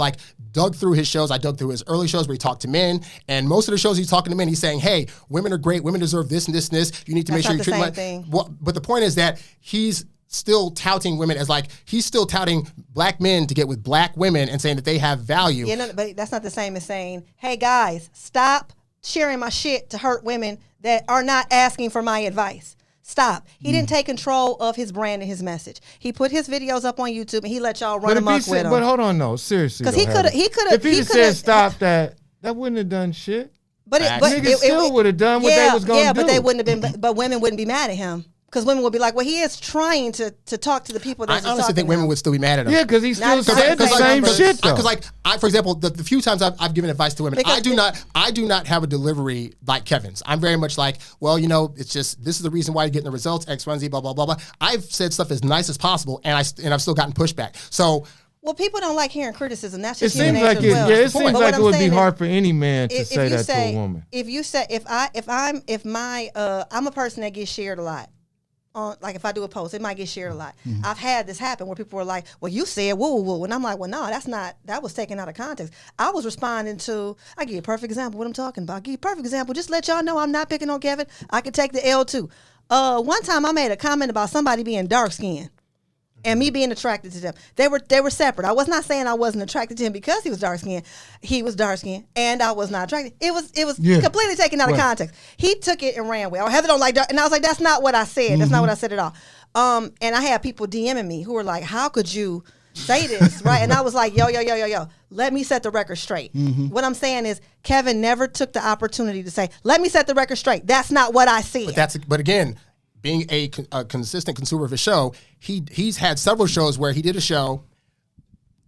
[SPEAKER 7] dug through his shows. I dug through his early shows where he talked to men, and most of the shows he's talking to men, he's saying, hey, women are great, women deserve this and this and this. You need to make sure you treat them well, but the point is that he's still touting women as he's still touting black men to get with black women and saying that they have value.
[SPEAKER 6] Yeah, no, but that's not the same as saying, hey guys, stop sharing my shit to hurt women that are not asking for my advice. Stop. He didn't take control of his brand and his message. He put his videos up on YouTube and he let y'all run amok with him.
[SPEAKER 5] But hold on, no, seriously.
[SPEAKER 6] Because he could have.
[SPEAKER 5] If he said stop that wouldn't have done shit.
[SPEAKER 6] But
[SPEAKER 5] niggas still would have done what they was going to do.
[SPEAKER 6] Yeah, but they wouldn't have been. But women wouldn't be mad at him. Because women would be like, well, he is trying to talk to the people that
[SPEAKER 7] I honestly think women would still be mad at him.
[SPEAKER 5] Yeah, because he still said the same shit, though.
[SPEAKER 7] Because for example, the few times I've given advice to women, I do not have a delivery like Kevin's. I'm very much like, well, it's just, this is the reason why you're getting the results, X, Y, and Z, blah, blah, blah, blah. I've said stuff as nice as possible, and I've still gotten pushback. So,
[SPEAKER 6] well, people don't like hearing criticism. That's just
[SPEAKER 5] it seems like it.
[SPEAKER 6] Well.
[SPEAKER 5] Yeah, it seems like it would be hard for any man to say that to a woman.
[SPEAKER 6] If you say, I'm a person that gets shared a lot. If I do a post, it might get shared a lot. I've had this happen where people were like, well, you said woo woo, and I'm like, well, no, that was taken out of context. I was responding to, I give you a perfect example of what I'm talking about. I give you a perfect example, just let y'all know I'm not picking on Kevin. I could take the L too. One time I made a comment about somebody being dark skinned and me being attracted to them. They were separate. I was not saying I wasn't attracted to him because he was dark skinned. He was dark skinned and I was not attracted. It was completely taken out of context. He took it and ran with it. Oh, Heather don't like dark. And I was like, that's not what I said. That's not what I said at all. And I had people DMing me who were like, how could you say this, right? And I was like, yo, let me set the record straight. What I'm saying is Kevin never took the opportunity to say, let me set the record straight. That's not what I said.
[SPEAKER 7] But again, being a consistent consumer of his show, he's had several shows where he did a show,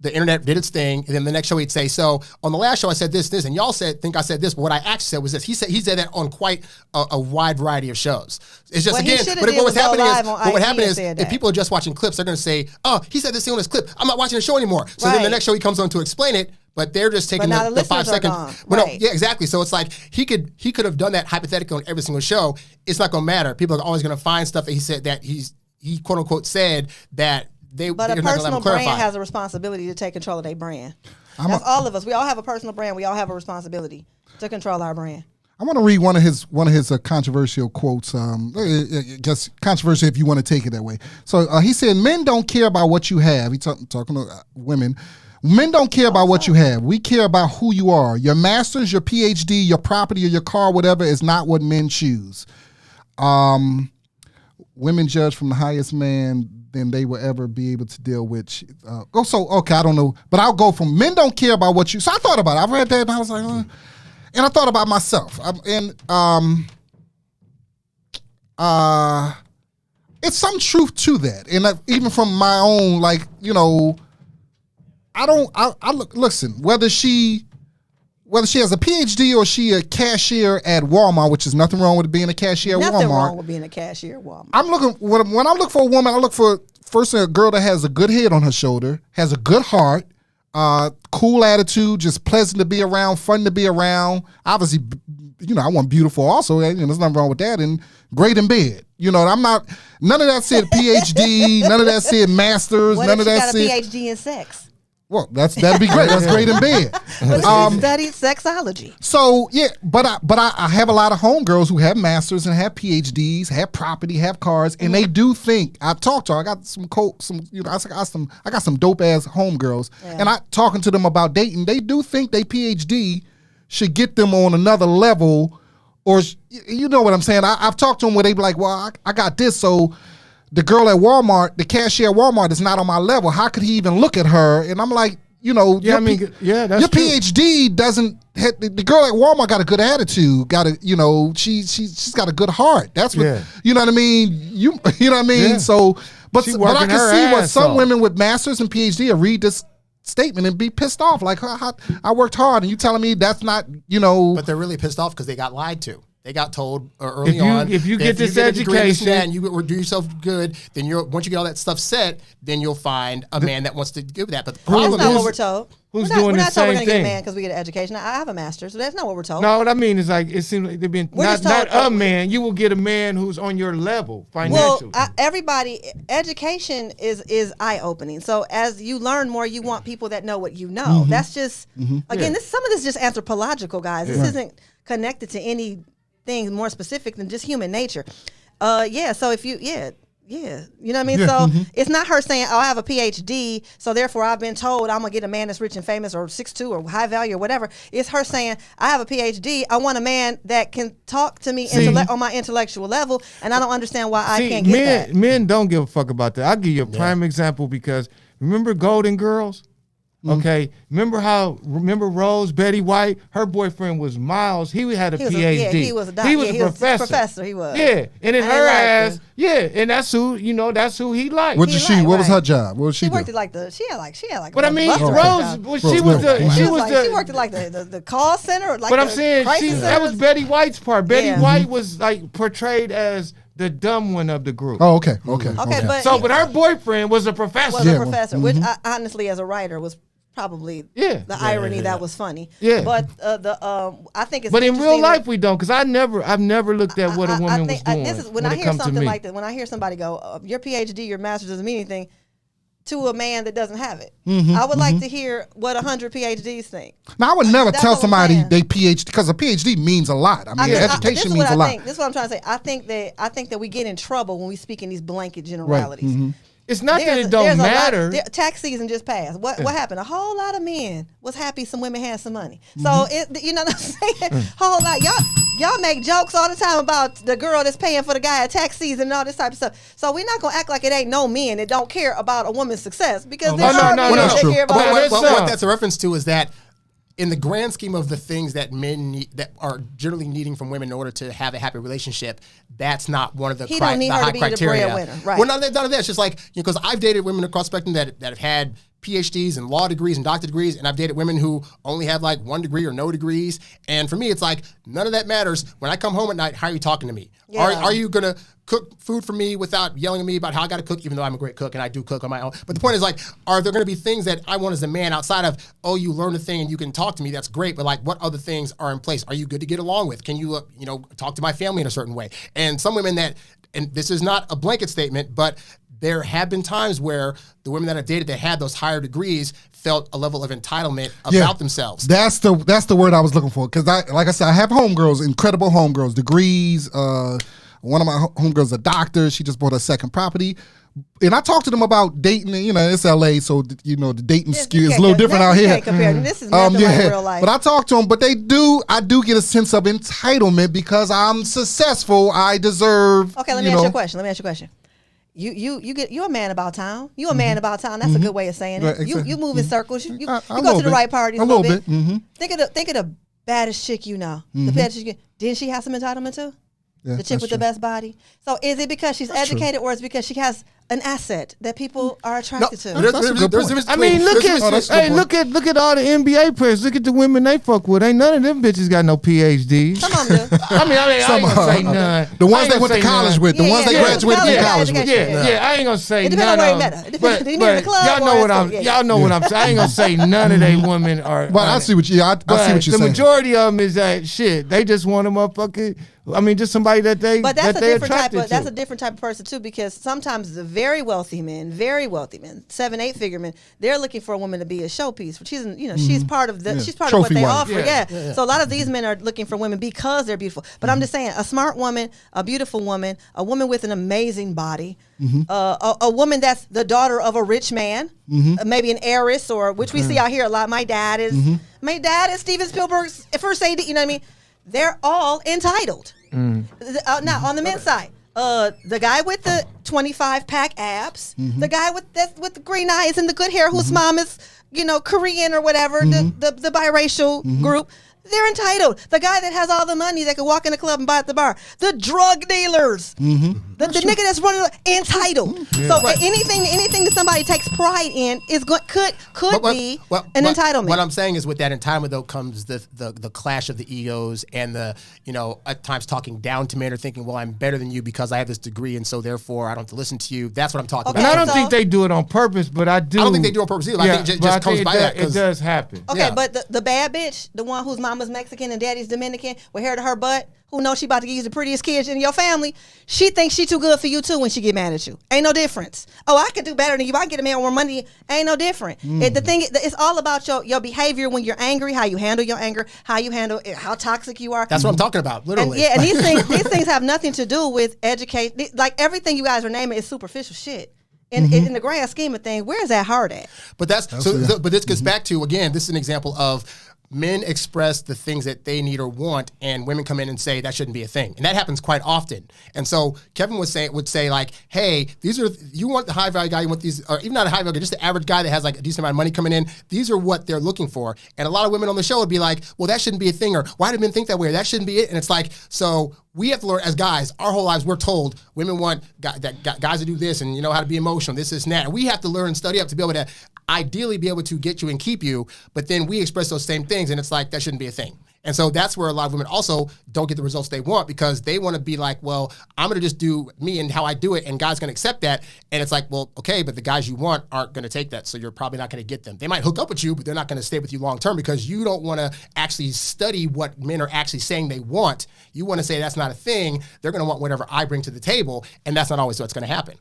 [SPEAKER 7] the internet did its thing, and then the next show he'd say, so on the last show I said this, and y'all think I said this, but what I actually said was this. He said that on quite a wide variety of shows. It's just, again, but what happened is if people are just watching clips, they're going to say, oh, he said this thing on his clip. I'm not watching the show anymore. So then the next show he comes on to explain it, but they're just taking the 5 seconds. Well, no, yeah, exactly. So it's like he could have done that hypothetically on every single show. It's not going to matter. People are always going to find stuff that he said that he quote unquote said that
[SPEAKER 6] but a personal brand has a responsibility to take control of their brand. That's all of us. We all have a personal brand. We all have a responsibility to control our brand.
[SPEAKER 4] I want to read one of his controversial quotes. Just controversial if you want to take it that way. So he said, "Men don't care about what you have." He's talking to women. Men don't care about what you have. We care about who you are. Your master's, your PhD, your property, or your car, whatever, is not what men choose. Women judge from the highest man than they will ever be able to deal with. I don't know. But I'll go from men don't care about what you... So I thought about it. I read that and I was like... And I thought about myself. it's some truth to that, and even from my own, like, you know, listen, whether she has a PhD or she a cashier at Walmart, which is nothing wrong with being a cashier at Walmart.
[SPEAKER 6] Nothing wrong with being a cashier at Walmart.
[SPEAKER 4] I'm looking when I look for a woman, I look for first a girl that has a good head on her shoulder, has a good heart, cool attitude, just pleasant to be around, fun to be around. Obviously, you know, I want beautiful also. You know, there's nothing wrong with that, and great in bed. You know, I'm not. None of that said PhD. None of that said masters.
[SPEAKER 6] What
[SPEAKER 4] none
[SPEAKER 6] if
[SPEAKER 4] of
[SPEAKER 6] she
[SPEAKER 4] that
[SPEAKER 6] got a
[SPEAKER 4] said.
[SPEAKER 6] PhD in sex?
[SPEAKER 4] Well, that'd be great. That's great in bed.
[SPEAKER 6] But she studied sexology.
[SPEAKER 4] So yeah, but I have a lot of homegirls who have masters and have PhDs, have property, have cars, and they do think. I talked to her. I got some you know, I got some dope ass homegirls, and I talking to them about dating. They do think they PhD should get them on another level, or you know what I'm saying. I've talked to them where they be like, well, I got this, so. The girl at Walmart, the cashier at Walmart is not on my level. How could he even look at her? And I'm like, you know,
[SPEAKER 5] Yeah, that's
[SPEAKER 4] your
[SPEAKER 5] true.
[SPEAKER 4] PhD doesn't. The girl at Walmart got a good attitude. Got a, you know, she's got a good heart. That's what you know what I mean. You know what I mean.
[SPEAKER 5] Yeah.
[SPEAKER 4] So, but
[SPEAKER 5] She
[SPEAKER 4] I
[SPEAKER 5] working
[SPEAKER 4] can
[SPEAKER 5] her
[SPEAKER 4] see what
[SPEAKER 5] ass
[SPEAKER 4] some
[SPEAKER 5] off.
[SPEAKER 4] women with masters and PhD will read this statement and be pissed off. Like, I worked hard, and you telling me that's not, you know.
[SPEAKER 7] But they're really pissed off because they got lied to. They got told early
[SPEAKER 5] If you-
[SPEAKER 7] on.
[SPEAKER 5] if you
[SPEAKER 7] that
[SPEAKER 5] get this
[SPEAKER 7] a degree in this and that
[SPEAKER 5] education-
[SPEAKER 7] and you do yourself good, then once you get all that stuff set, then you'll find a man that wants to give that. But the
[SPEAKER 6] That's
[SPEAKER 7] problem
[SPEAKER 6] not
[SPEAKER 7] is,
[SPEAKER 6] what we're told.
[SPEAKER 5] who's
[SPEAKER 6] we're
[SPEAKER 5] doing
[SPEAKER 6] not
[SPEAKER 5] the
[SPEAKER 6] told we're
[SPEAKER 5] same
[SPEAKER 6] gonna get a
[SPEAKER 5] thing?
[SPEAKER 6] man because we get an education. I have a master's, so that's not what we're told.
[SPEAKER 5] No, what I mean is like it seems like they've been
[SPEAKER 6] We're
[SPEAKER 5] not
[SPEAKER 6] just told-
[SPEAKER 5] a man. You will get a man who's on your level
[SPEAKER 6] Well,
[SPEAKER 5] financially.
[SPEAKER 6] everybody, education is eye opening. So as you learn more, you want people that know what you know. That's just again, some of this is just anthropological, guys. This isn't connected to anything more specific than just human nature. So if you you know what I mean? So it's not her saying, oh, I have a PhD, so therefore I've been told I'm going to get a man that's rich and famous or 6'2" or high value or whatever. It's her saying, I have a PhD. I want a man that can talk to me on my intellectual level, and I don't understand why I can't get that.
[SPEAKER 5] Men don't give a fuck about that. I'll give you a prime example because remember Golden Girls? Okay, remember Rose, Betty White? Her boyfriend was Miles. He had a PhD.
[SPEAKER 6] He was a doctor.
[SPEAKER 5] He was a professor.
[SPEAKER 6] Professor, he was.
[SPEAKER 5] Yeah, and in
[SPEAKER 6] And
[SPEAKER 5] her
[SPEAKER 6] they liked
[SPEAKER 5] ass,
[SPEAKER 6] him.
[SPEAKER 5] yeah, and that's who he liked.
[SPEAKER 4] What did
[SPEAKER 6] He
[SPEAKER 4] she?
[SPEAKER 6] like,
[SPEAKER 4] What was
[SPEAKER 6] right.
[SPEAKER 4] her job? What was she
[SPEAKER 6] She
[SPEAKER 4] do?
[SPEAKER 6] worked at like she had like.
[SPEAKER 5] But I mean,
[SPEAKER 6] Buster
[SPEAKER 5] Rose,
[SPEAKER 6] job.
[SPEAKER 5] well, she was the,
[SPEAKER 6] She
[SPEAKER 5] she
[SPEAKER 6] worked at like the call center. Like
[SPEAKER 5] But I'm
[SPEAKER 6] the
[SPEAKER 5] saying
[SPEAKER 6] crisis
[SPEAKER 5] that was
[SPEAKER 6] centers.
[SPEAKER 5] Betty White's part. Betty
[SPEAKER 6] Yeah.
[SPEAKER 5] White was like portrayed as the dumb one of the group.
[SPEAKER 4] Oh, okay.
[SPEAKER 6] Okay, but
[SPEAKER 5] So,
[SPEAKER 6] he
[SPEAKER 5] but her boyfriend was a professor.
[SPEAKER 6] was
[SPEAKER 4] Yeah,
[SPEAKER 6] a
[SPEAKER 4] well,
[SPEAKER 6] professor, which I, honestly, as a writer, was probably the irony that was funny.
[SPEAKER 5] Yeah.
[SPEAKER 6] But I think it's
[SPEAKER 5] But in real
[SPEAKER 6] interesting
[SPEAKER 5] life,
[SPEAKER 6] that-
[SPEAKER 5] we don't, because I've never looked at what a woman was doing.
[SPEAKER 6] This is when
[SPEAKER 5] when
[SPEAKER 6] I
[SPEAKER 5] it
[SPEAKER 6] hear
[SPEAKER 5] comes to
[SPEAKER 6] something
[SPEAKER 5] me.
[SPEAKER 6] like that. When I hear somebody go, "Your PhD, your master's doesn't mean anything," to a man that doesn't have it, I would like to hear what 100 PhDs think.
[SPEAKER 4] Now, I would never
[SPEAKER 6] That's
[SPEAKER 4] tell
[SPEAKER 6] what I'm
[SPEAKER 4] somebody
[SPEAKER 6] saying.
[SPEAKER 4] they PhD because a PhD means a lot. I mean,
[SPEAKER 6] This
[SPEAKER 4] education
[SPEAKER 6] is
[SPEAKER 4] means
[SPEAKER 6] what
[SPEAKER 4] a
[SPEAKER 6] I
[SPEAKER 4] lot.
[SPEAKER 6] think. This is what I'm trying to say. I think that we get in trouble when we speak in these blanket generalities.
[SPEAKER 5] It's not that
[SPEAKER 6] There's
[SPEAKER 5] it don't
[SPEAKER 6] a lot-
[SPEAKER 5] matter.
[SPEAKER 6] tax season just passed. What happened? A whole lot of men was happy some women had some money. So you know what I'm saying? Whole lot. Y'all make jokes all the time about the girl that's paying for the guy at tax season and all this type of stuff. So we're not gonna act like it ain't no men that don't care about a woman's success because there are men
[SPEAKER 4] that's
[SPEAKER 6] that
[SPEAKER 4] true.
[SPEAKER 6] care about.
[SPEAKER 5] But
[SPEAKER 6] women.
[SPEAKER 5] it's,
[SPEAKER 7] what that's a reference to is that in the grand scheme of the things that men need, that are generally needing from women in order to have a happy relationship, that's not one of the,
[SPEAKER 6] He don't need
[SPEAKER 7] the
[SPEAKER 6] her to
[SPEAKER 7] high
[SPEAKER 6] be the
[SPEAKER 7] criteria.
[SPEAKER 6] breadwinner, right.
[SPEAKER 7] Well, none of that. It's just like, because I've dated women across the spectrum that have had PhDs and law degrees and doctorate degrees, and I've dated women who only have like 1 degree or no degrees. And for me, it's like, none of that matters. When I come home at night, how are you talking to me?
[SPEAKER 6] Yeah.
[SPEAKER 7] Are you going to cook food for me without yelling at me about how I got to cook, even though I'm a great cook and I do cook on my own? But the point is, like, are there going to be things that I want as a man outside of, oh, you learned a thing and you can talk to me, that's great, but like, what other things are in place? Are you good to get along with? Can you, talk to my family in a certain way? And some women that, and this is not a blanket statement, but there have been times where the women that I've dated that had those higher degrees felt a level of entitlement about themselves.
[SPEAKER 4] That's the word I was looking for, because like I said, I have homegirls, incredible homegirls, degrees. One of my homegirls is a doctor. She just bought a second property. And I talked to them about dating, and it's LA, so the dating skew is a little different out
[SPEAKER 6] You
[SPEAKER 4] here.
[SPEAKER 6] can't compare. This is nothing like real life.
[SPEAKER 4] But I talked to them, but I do get a sense of entitlement because I'm successful. I deserve.
[SPEAKER 6] Okay, let me ask you a question. You're a man about town. You a man about town. That's a good way of saying it.
[SPEAKER 4] Right, exactly.
[SPEAKER 6] You move in circles. You
[SPEAKER 4] A
[SPEAKER 6] go
[SPEAKER 4] little
[SPEAKER 6] to the
[SPEAKER 4] bit.
[SPEAKER 6] right parties
[SPEAKER 4] A
[SPEAKER 6] a little
[SPEAKER 4] little
[SPEAKER 6] bit.
[SPEAKER 4] bit.
[SPEAKER 6] Think of the baddest chick you know. The baddest chick. Didn't she have some entitlement too?
[SPEAKER 4] Yeah,
[SPEAKER 6] the chick with the best body. So is it because she's educated, or is it because she has an asset that people are attracted to?
[SPEAKER 5] I mean, look at all the NBA players. Look at the women they fuck with. Ain't none of them bitches got no PhDs.
[SPEAKER 6] Some of them do.
[SPEAKER 5] I mean, I ain't gonna say none.
[SPEAKER 4] The ones they went to college with, the ones they graduated from college with.
[SPEAKER 5] Yeah, I ain't gonna say
[SPEAKER 6] It
[SPEAKER 5] none
[SPEAKER 6] depends on where
[SPEAKER 5] of
[SPEAKER 6] you met
[SPEAKER 5] them.
[SPEAKER 6] her. It depends. Did you meet her in the club
[SPEAKER 5] Y'all know
[SPEAKER 6] or
[SPEAKER 5] what
[SPEAKER 6] at
[SPEAKER 5] I'm.
[SPEAKER 6] school?
[SPEAKER 5] Y'all know what I'm saying. I ain't gonna say none of they women are.
[SPEAKER 4] But I see what you. I see what you're
[SPEAKER 5] the
[SPEAKER 4] saying.
[SPEAKER 5] majority of them is that shit. They just want a motherfucker. I mean, just somebody that they.
[SPEAKER 6] But that's
[SPEAKER 5] that
[SPEAKER 6] a
[SPEAKER 5] they
[SPEAKER 6] different type
[SPEAKER 5] attracted
[SPEAKER 6] of that's
[SPEAKER 5] to.
[SPEAKER 6] a different type of person too, because sometimes the very wealthy men, 7-8 figure men, they're looking for a woman to be a showpiece. She's she's part of the she's part of what
[SPEAKER 4] Trophy
[SPEAKER 6] they
[SPEAKER 4] wife.
[SPEAKER 6] offer.
[SPEAKER 5] Yeah.
[SPEAKER 6] Yeah. So a lot of these men are looking for women because they're beautiful. But I'm just saying, a smart woman, a beautiful woman, a woman with an amazing body, a woman that's the daughter of a rich man, maybe an heiress, or which we see out here a lot. My dad is Steven Spielberg's first AD. You know what I mean? They're all entitled. Now, on the men's side, the guy with the 25-pack abs, the guy with the green eyes and the good hair, whose mom is, Korean or whatever, the biracial group, they're entitled. The guy that has all the money that can walk in the club and buy at the bar, the drug dealers, the nigga that's running, entitled. So anything that somebody takes pride in is could be an entitlement.
[SPEAKER 7] What I'm saying is, with that entitlement though comes the clash of the egos and the at times talking down to men or thinking, well, I'm better than you because I have this degree and so therefore I don't have to listen to you. That's what I'm talking
[SPEAKER 6] Okay,
[SPEAKER 7] about.
[SPEAKER 5] And I don't think they do it on purpose, but I do.
[SPEAKER 7] I don't think they do it on purpose either. I think it just comes by that.
[SPEAKER 5] It does happen.
[SPEAKER 6] Okay,
[SPEAKER 7] Yeah.
[SPEAKER 6] but the bad bitch, the one whose mama's Mexican and daddy's Dominican, with hair to her butt, who knows she about to use the prettiest kids in your family, she thinks she too good for you too when she get mad at you. Ain't no difference. Oh, I could do better than you. I can get a man more money. Ain't no different. It's all about your behavior when you're angry, how you handle your anger, how you handle it, how toxic you are.
[SPEAKER 7] That's what I'm talking about, literally.
[SPEAKER 6] And these things have nothing to do with education. Like everything you guys are naming is superficial shit. In the grand scheme of things, where is that heart at?
[SPEAKER 7] But but this gets back to, again, this is an example of men express the things that they need or want, and women come in and say that shouldn't be a thing, and that happens quite often. And so Kevin would say like, "Hey, you want the high value guy, you want these, or even not a high value guy, just the average guy that has like a decent amount of money coming in. These are what they're looking for." And a lot of women on the show would be like, "Well, that shouldn't be a thing," or "Why do men think that way?" Or, "That shouldn't be it." And it's like, so we have to learn as guys. Our whole lives, we're told women want guys to do this and how to be emotional, this, and that. And we have to learn and study up to be able to ideally be able to get you and keep you, but then we express those same things, and it's like that shouldn't be a thing. And so that's where a lot of women also don't get the results they want, because they want to be like, well, I'm going to just do me and how I do it, and God's going to accept that. And it's like, well, okay, but the guys you want aren't going to take that, so you're probably not going to get them. They might hook up with you, but they're not going to stay with you long term, because you don't want to actually study what men are actually saying they want. You want to say that's not a thing. They're going to want whatever I bring to the table, and that's not always what's going to happen.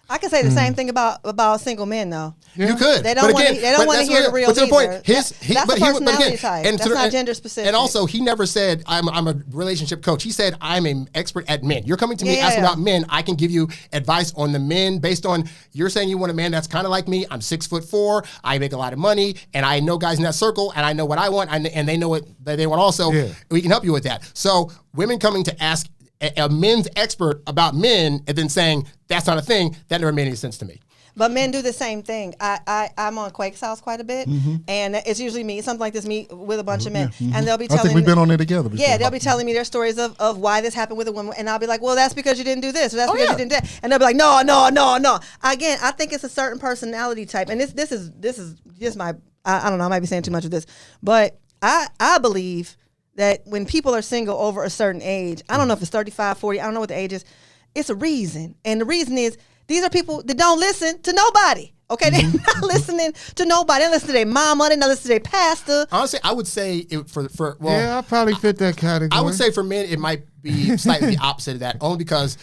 [SPEAKER 6] I can say the same thing about single men, though.
[SPEAKER 7] You could.
[SPEAKER 6] They don't want to hear the real.
[SPEAKER 7] But to the point,
[SPEAKER 6] that's a personality type. That's not gender specific.
[SPEAKER 7] And also, he never said I'm a relationship coach. He said I'm an expert at men. You're coming to me asking about men. I can give you advice on the men based on you're saying you want a man that's kind of like me. I'm 6'4". I make a lot of money, and I know guys in that circle, and I know what I want, and they know what they want also. Yeah. We can help you with that. So women coming to ask a men's expert about men and then saying that's not a thing, that never made any sense to me.
[SPEAKER 6] But men do the same thing. I'm on Quake's house quite a bit, and it's usually me, something like this, me with a bunch of men, and they'll be telling me.
[SPEAKER 4] I think we've been on it together before.
[SPEAKER 6] Yeah, they'll be telling me their stories of why this happened with a woman, and I'll be like, well, that's because you didn't do this, or that's because you didn't do that, and they'll be like, no. Again, I think it's a certain personality type, and this is just my, I don't know, I might be saying too much of this, but I believe that when people are single over a certain age, I don't know if it's 35, 40, I don't know what the age is, it's a reason. And the reason is these are people that don't listen to nobody. Okay, they're not listening to nobody. They listen to their mama, they don't listen to their pastor.
[SPEAKER 7] Honestly, I would say
[SPEAKER 5] I probably fit that category.
[SPEAKER 7] I would say for men, it might be slightly the opposite of that, only because,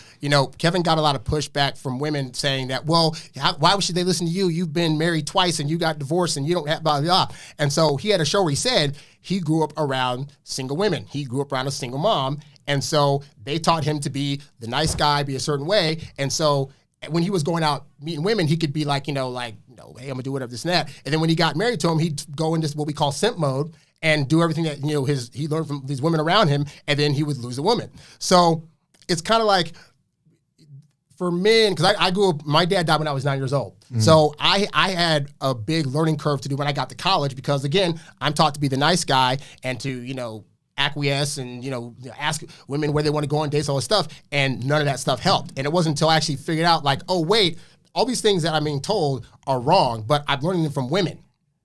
[SPEAKER 7] Kevin got a lot of pushback from women saying that, well, why should they listen to you? You've been married twice and you got divorced and you don't have blah, blah, blah. And so he had a show where he said he grew up around single women. He grew up around a single mom. And so they taught him to be the nice guy, be a certain way. And so when he was going out meeting women, he could be like, hey, I'm gonna do whatever, this and that. And then when he got married to him, he'd go into what we call simp mode and do everything that he learned from these women around him, and then he would lose a woman. So it's kind of like for men, because I grew up, my dad died when I was 9 years old. Mm-hmm. So I had a big learning curve to do when I got to college, because again, I'm taught to be the nice guy and to, acquiesce and, ask women where they want to go on dates, all this stuff. And none of that stuff helped. And it wasn't until I actually figured out like, oh, wait, all these things that I'm being told are wrong, but I'm learning them from women.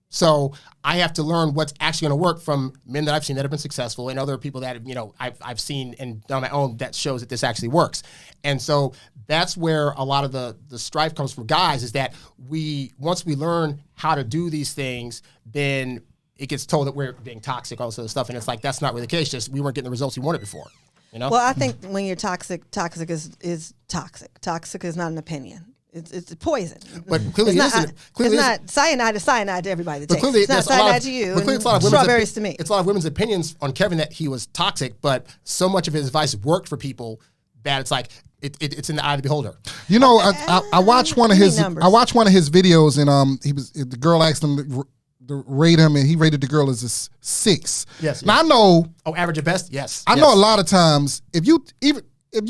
[SPEAKER 7] So I have to learn what's actually going to work from men that I've seen that have been successful and other people that, I've seen and done on my own that shows that this actually works. And so that's where a lot of the strife comes from guys is that once we learn how to do these things, then it gets told that we're being toxic, all this other stuff. And it's like, that's not really the case. Just we weren't getting the results we wanted before. Well,
[SPEAKER 6] I think when you're toxic is toxic. Toxic is not an opinion. It's poison.
[SPEAKER 7] But clearly,
[SPEAKER 6] it's not cyanide is cyanide to everybody that takes.
[SPEAKER 7] Clearly,
[SPEAKER 6] it's not cyanide to you. And strawberries to me.
[SPEAKER 7] It's a lot of women's opinions on Kevin that he was toxic, but so much of his advice worked for people that it's like it's in the eye of the beholder.
[SPEAKER 4] I watched one of his videos and the girl asked him to rate him and he rated the girl as a 6.
[SPEAKER 7] Yes.
[SPEAKER 4] Now I know.
[SPEAKER 7] Oh, average at best. Yes.
[SPEAKER 4] I know a lot of times if you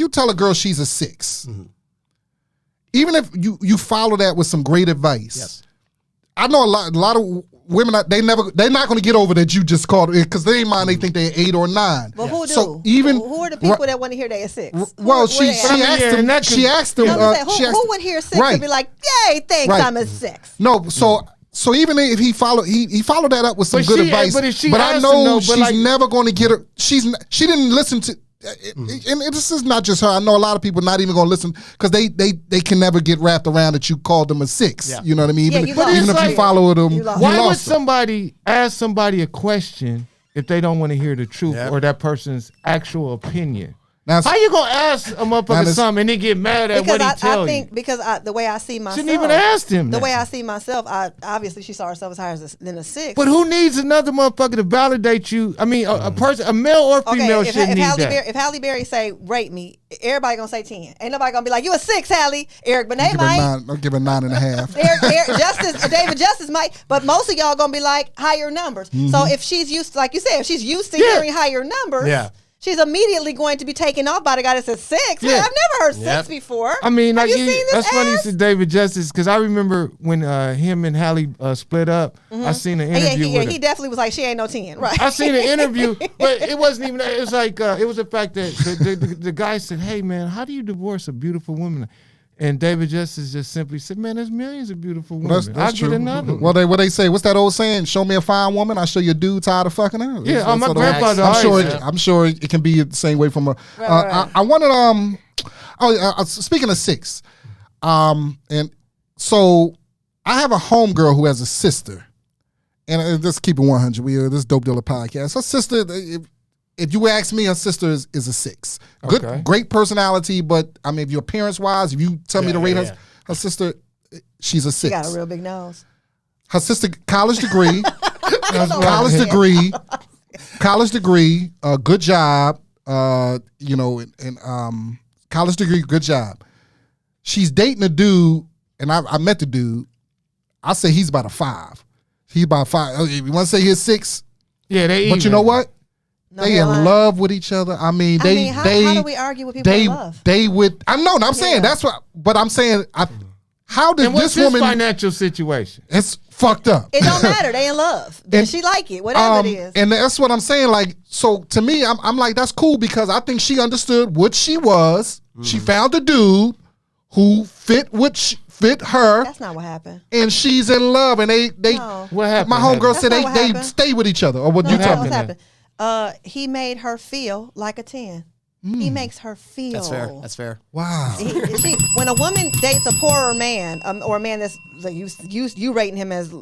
[SPEAKER 4] tell a girl she's a 6. Mm-hmm. Even if you follow that with some great advice,
[SPEAKER 7] yes.
[SPEAKER 4] I know a lot of women. They're not going to get over that you just called it because they ain't mind. They think they're 8 or 9.
[SPEAKER 6] But who do?
[SPEAKER 4] So
[SPEAKER 6] who are the people that want to hear they're a 6?
[SPEAKER 4] Well, she asked them.
[SPEAKER 6] Who would hear 6 and be like, "Yay, thanks, I'm a 6."
[SPEAKER 4] No, so even if he followed that up with some good advice. But I know she's never going to get her. She didn't listen to. And this is not just her. I know a lot of people not even going to listen because they can never get wrapped around that you called them a 6. Yeah. You know what I mean? Even if you follow them,
[SPEAKER 5] why would somebody ask somebody a question if they don't want to hear the truth or that person's actual opinion? Now, how you gonna ask a motherfucker something and then get mad at what he tell you?
[SPEAKER 6] Because the way I see myself,
[SPEAKER 5] shouldn't even ask him.
[SPEAKER 6] The way I see myself, obviously she saw herself as higher than a 6.
[SPEAKER 5] But who needs another motherfucker to validate you? I mean, a person, a male or female, shouldn't need that.
[SPEAKER 6] If Halle Berry say rate me, everybody gonna say 10. Ain't nobody gonna be like you a 6, Halle. Eric Benet might.
[SPEAKER 4] I'll give her 9.5.
[SPEAKER 6] Eric David Justice might, but most of y'all gonna be like higher numbers. Mm-hmm. So if she's used to, like you said, if she's used to hearing higher numbers. Yeah. She's immediately going to be taken off by the guy that says 6. Yeah. I've never heard 6 before.
[SPEAKER 5] I mean,
[SPEAKER 6] have you seen this
[SPEAKER 5] that's funny you said David Justice because I remember when him and Halle split up. Mm-hmm. I seen an interview with her.
[SPEAKER 6] He definitely was like, she ain't no 10, right?
[SPEAKER 5] I seen an interview, but it wasn't even that. It was like it was the fact that the guy said, "Hey man, how do you divorce a beautiful woman?" And David Justice just simply said, "Man, there's millions of beautiful women. I'll get another one."
[SPEAKER 4] Well, what they say? What's that old saying? Show me a fine woman, I'll show you a dude tired of fucking her.
[SPEAKER 5] Yeah, my grandfather.
[SPEAKER 4] I'm sure it can be the same way from a. Right. I wanted speaking of 6, and so I have a homegirl who has a sister, and let's keep it 100. This Dope Dealer podcast. Her sister. If you ask me, her sister is a 6. Good, great personality, but I mean, if you're appearance wise, if you tell me to rate her sister, she's a 6.
[SPEAKER 6] She got a real big nose.
[SPEAKER 4] Her sister, college degree, good job, college degree, good job. She's dating a dude, and I met the dude. I say he's about a 5. He's about 5. You want to say he's 6?
[SPEAKER 5] Yeah,
[SPEAKER 4] but you know what? No, they in love with each other. I mean,
[SPEAKER 6] how do we argue with people in love?
[SPEAKER 4] They would. I'm saying that's what. But I'm saying, how did this woman?
[SPEAKER 5] What's financial situation?
[SPEAKER 4] It's fucked up.
[SPEAKER 6] It don't matter. They in love. Does she like it? Whatever it is.
[SPEAKER 4] And that's what I'm saying. Like, so to me, I'm like, that's cool because I think she understood what she was. She found a dude who fit her.
[SPEAKER 6] That's not what happened.
[SPEAKER 4] And she's in love, and they.
[SPEAKER 6] No.
[SPEAKER 5] What happened?
[SPEAKER 4] My homegirl said they stay with each other. Or what you talking about?
[SPEAKER 6] He made her feel like a 10. He makes her feel.
[SPEAKER 7] That's fair.
[SPEAKER 4] Wow.
[SPEAKER 6] When a woman dates a poorer man, or a man that's like you rating him as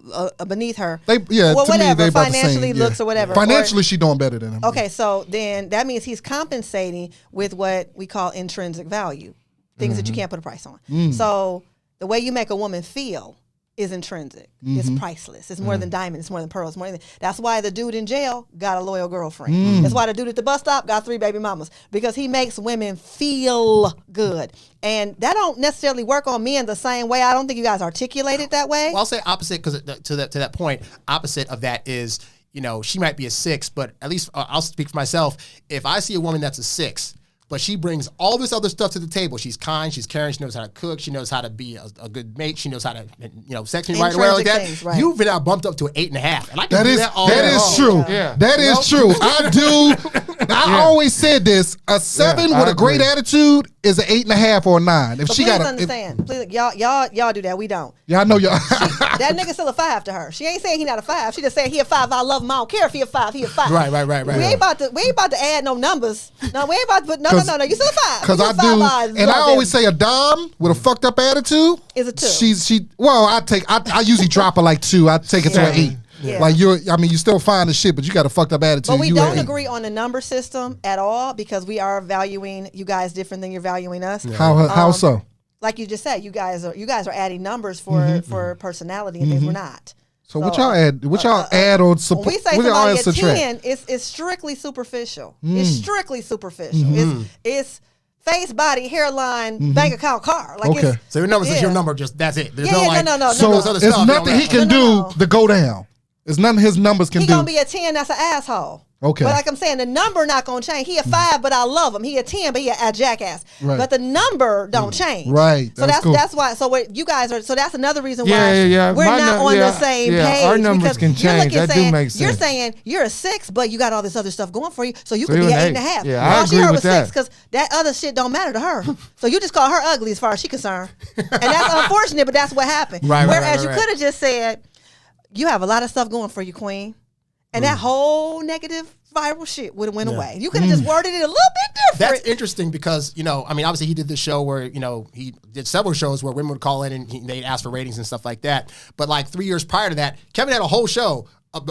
[SPEAKER 6] beneath her, whatever, financially looks or whatever.
[SPEAKER 4] Financially, she doing better than him.
[SPEAKER 6] Okay, so then that means he's compensating with what we call intrinsic value, things that you can't put a price on. So the way you make a woman feel is intrinsic. It's priceless. It's more than diamonds. It's more than pearls. That's why the dude in jail got a loyal girlfriend. That's why the dude at the bus stop got 3 baby mamas, because he makes women feel good. And that don't necessarily work on men the same way. I don't think you guys articulate it that way.
[SPEAKER 7] Well, I'll say opposite, because to that point, opposite of that is, she might be a 6, but at least I'll speak for myself. If I see a woman that's a 6, But she brings all this other stuff to the table. She's kind, she's caring, she knows how to cook, she knows how to be a good mate, she knows how to, sex me right away like that.
[SPEAKER 6] Things, right.
[SPEAKER 7] You've been now bumped up to an 8.5. And I can
[SPEAKER 4] That
[SPEAKER 7] do
[SPEAKER 4] is
[SPEAKER 7] that all day long.
[SPEAKER 4] true.
[SPEAKER 5] Yeah.
[SPEAKER 4] That is true. I do. I always said this: a 7
[SPEAKER 5] Yeah,
[SPEAKER 4] with
[SPEAKER 5] I
[SPEAKER 4] a great
[SPEAKER 5] agree.
[SPEAKER 4] attitude is an 8.5 or a 9. If
[SPEAKER 6] But
[SPEAKER 4] she
[SPEAKER 6] please
[SPEAKER 4] got a,
[SPEAKER 6] understand. Please, y'all do that. We don't.
[SPEAKER 4] yeah, I know y'all.
[SPEAKER 6] That nigga still a 5 to her. She ain't saying he not a 5. She just saying he a 5. I love him. I don't care if he a 5. He a 5.
[SPEAKER 7] Right.
[SPEAKER 6] We ain't about to add no numbers. No, we ain't about to put no. You still a 5.
[SPEAKER 4] Because
[SPEAKER 6] You
[SPEAKER 4] I
[SPEAKER 6] still a 5
[SPEAKER 4] do,
[SPEAKER 6] eyes.
[SPEAKER 4] and I
[SPEAKER 6] Love
[SPEAKER 4] always
[SPEAKER 6] him.
[SPEAKER 4] say a dom with a fucked up attitude
[SPEAKER 6] Is a 2.
[SPEAKER 4] Well, I usually drop her like 2. I take it to an 8.
[SPEAKER 6] Yeah.
[SPEAKER 4] Like you still fine as shit, but you got a fucked up attitude.
[SPEAKER 6] But we
[SPEAKER 4] You
[SPEAKER 6] don't
[SPEAKER 4] an 8.
[SPEAKER 6] agree on the number system at all because we are valuing you guys different than you're valuing us.
[SPEAKER 4] How so?
[SPEAKER 6] Like you just said, you guys are adding numbers for personality and things we're not.
[SPEAKER 4] So what y'all add? What y'all add or support?
[SPEAKER 6] When we say
[SPEAKER 4] what y'all
[SPEAKER 6] somebody
[SPEAKER 4] add
[SPEAKER 6] at
[SPEAKER 4] subtract?
[SPEAKER 6] 10, it's strictly superficial. It's strictly superficial. It's face, body, hairline, bank account, car. Like
[SPEAKER 4] Okay.
[SPEAKER 7] So your numbers is
[SPEAKER 6] yeah.
[SPEAKER 7] your number, just that's it. There's
[SPEAKER 6] Yeah, no.
[SPEAKER 4] So
[SPEAKER 7] those other
[SPEAKER 4] it's
[SPEAKER 7] stuff,
[SPEAKER 4] nothing he can
[SPEAKER 6] No.
[SPEAKER 4] do to go down. It's nothing his numbers can
[SPEAKER 6] He
[SPEAKER 4] do.
[SPEAKER 6] gonna be a 10. That's an asshole.
[SPEAKER 4] Okay.
[SPEAKER 6] But like I'm saying, the number not gonna change. He a 5, but I love him. He a 10, but he a jackass.
[SPEAKER 4] Right.
[SPEAKER 6] But the number don't change.
[SPEAKER 4] Right.
[SPEAKER 6] So
[SPEAKER 4] That's cool.
[SPEAKER 6] that's why. So what you guys are. So that's another reason why
[SPEAKER 5] Yeah.
[SPEAKER 6] we're
[SPEAKER 5] My
[SPEAKER 6] not
[SPEAKER 5] nu-
[SPEAKER 6] on
[SPEAKER 5] yeah,
[SPEAKER 6] the same
[SPEAKER 5] yeah,
[SPEAKER 6] page.
[SPEAKER 5] our numbers
[SPEAKER 6] because
[SPEAKER 5] can
[SPEAKER 6] you're
[SPEAKER 5] change.
[SPEAKER 6] looking
[SPEAKER 5] That do
[SPEAKER 6] saying,
[SPEAKER 5] make
[SPEAKER 6] You're
[SPEAKER 5] sense.
[SPEAKER 6] saying you're a 6, but you got all this other stuff going for you. So you
[SPEAKER 5] So
[SPEAKER 6] could be
[SPEAKER 5] you're
[SPEAKER 6] an
[SPEAKER 5] an
[SPEAKER 6] 8.5.
[SPEAKER 5] 8. Yeah, I
[SPEAKER 6] all she
[SPEAKER 5] agree
[SPEAKER 6] heard
[SPEAKER 5] with
[SPEAKER 6] was 6
[SPEAKER 5] that.
[SPEAKER 6] because that other shit don't matter to her. So you just call her ugly as far as she's concerned, and that's unfortunate. But that's what happened.
[SPEAKER 7] Right,
[SPEAKER 6] Whereas you
[SPEAKER 7] right.
[SPEAKER 6] could have just said, you have a lot of stuff going for you, Queen. And that whole negative viral shit would have went away. You could have just worded it a little bit different.
[SPEAKER 7] That's interesting because, obviously he did this show where, he did several shows where women would call in and they'd ask for ratings and stuff like that. But like 3 years prior to that, Kevin had a whole show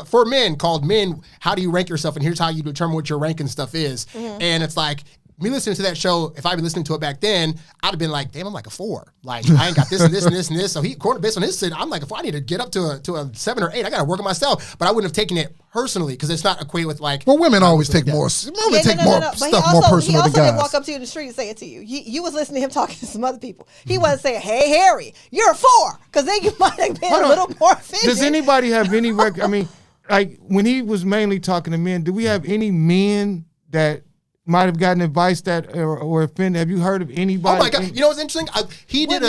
[SPEAKER 7] for men called Men, How Do You Rank Yourself? And here's how you determine what your ranking stuff is. And it's like, me listening to that show, if I'd been listening to it back then, I'd have been like, damn, I'm like a 4. Like, I ain't got this and this and this and this. So based on his shit, I'm like, if I need to get up to a 7 or 8, I got to work on myself. But I wouldn't have taken it personally because it's not equated with like.
[SPEAKER 4] Well, women always take more. Women take more
[SPEAKER 6] But
[SPEAKER 4] stuff more personal
[SPEAKER 6] he
[SPEAKER 4] than
[SPEAKER 6] also didn't
[SPEAKER 4] guys.
[SPEAKER 6] walk up to you in the street and say it to you. You was listening to him talking to some other people. He wasn't saying, "Hey, Harry, you're a 4," because then you might have been
[SPEAKER 5] Hold
[SPEAKER 6] a
[SPEAKER 5] on.
[SPEAKER 6] little more offended.
[SPEAKER 5] Does anybody have any I mean, like when he was mainly talking to men, do we have any men that might have gotten advice that or offended? Have you heard of anybody?
[SPEAKER 7] Oh my God! You know what's interesting? He did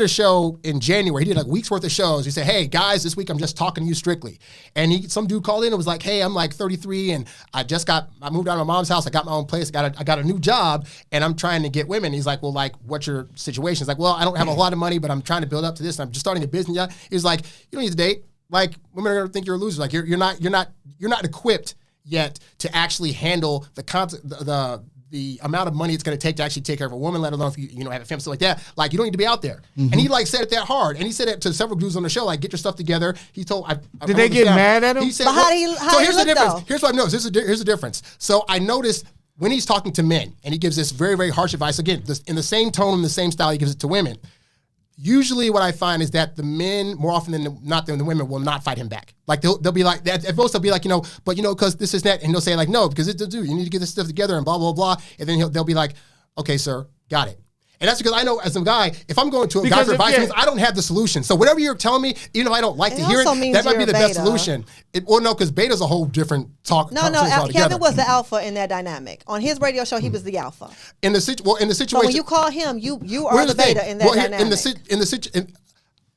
[SPEAKER 7] a show in January. He did like weeks worth of shows. He said, "Hey guys, this week I'm just talking to you strictly." And some dude called in and was like, "Hey, I'm like 33 and I moved out of my mom's house. I got my own place. I got a new job and I'm trying to get women." He's like, "Well, like, what's your situation?" He's like, "Well, I don't have a lot of money, but I'm trying to build up to this. And I'm just starting a business." Yeah. He's like, "You don't need to date. Like, women are gonna think you're a loser. Like, you're not equipped yet to actually handle the amount of money it's going to take to actually take care of a woman, let alone if you have a family, stuff like that. Like, you don't need to be out there." And he like said it that hard, and he said it to several dudes on the show, like, get your stuff together. He told,
[SPEAKER 5] Did they get mad at him?
[SPEAKER 7] He said,
[SPEAKER 6] But how did he
[SPEAKER 7] here's the
[SPEAKER 6] look,
[SPEAKER 7] difference.
[SPEAKER 6] though?
[SPEAKER 7] Here's what I noticed. Here's the difference. So I noticed when he's talking to men, and he gives this very, very harsh advice, again, in the same tone, in the same style he gives it to women. Usually what I find is that the men, more often than not the women, will not fight him back. Like they'll be like, at first they'll be like, because this is that. And he'll say like, no, because dude, you need to get this stuff together and blah, blah, blah. And then they'll be like, okay, sir, got it. And that's because I know as a guy, if I'm going to a guy for advice, means I don't have the solution. So whatever you're telling me, even if I don't like to hear
[SPEAKER 6] also
[SPEAKER 7] it,
[SPEAKER 6] means
[SPEAKER 7] that might be
[SPEAKER 6] you're
[SPEAKER 7] the
[SPEAKER 6] a
[SPEAKER 7] best
[SPEAKER 6] beta.
[SPEAKER 7] solution. No, because beta's a whole different conversation altogether.
[SPEAKER 6] Kevin was the alpha in that dynamic. On his radio show, he was the alpha.
[SPEAKER 7] In the situation.
[SPEAKER 6] So when you call him, you are
[SPEAKER 7] Here's
[SPEAKER 6] the beta in that dynamic.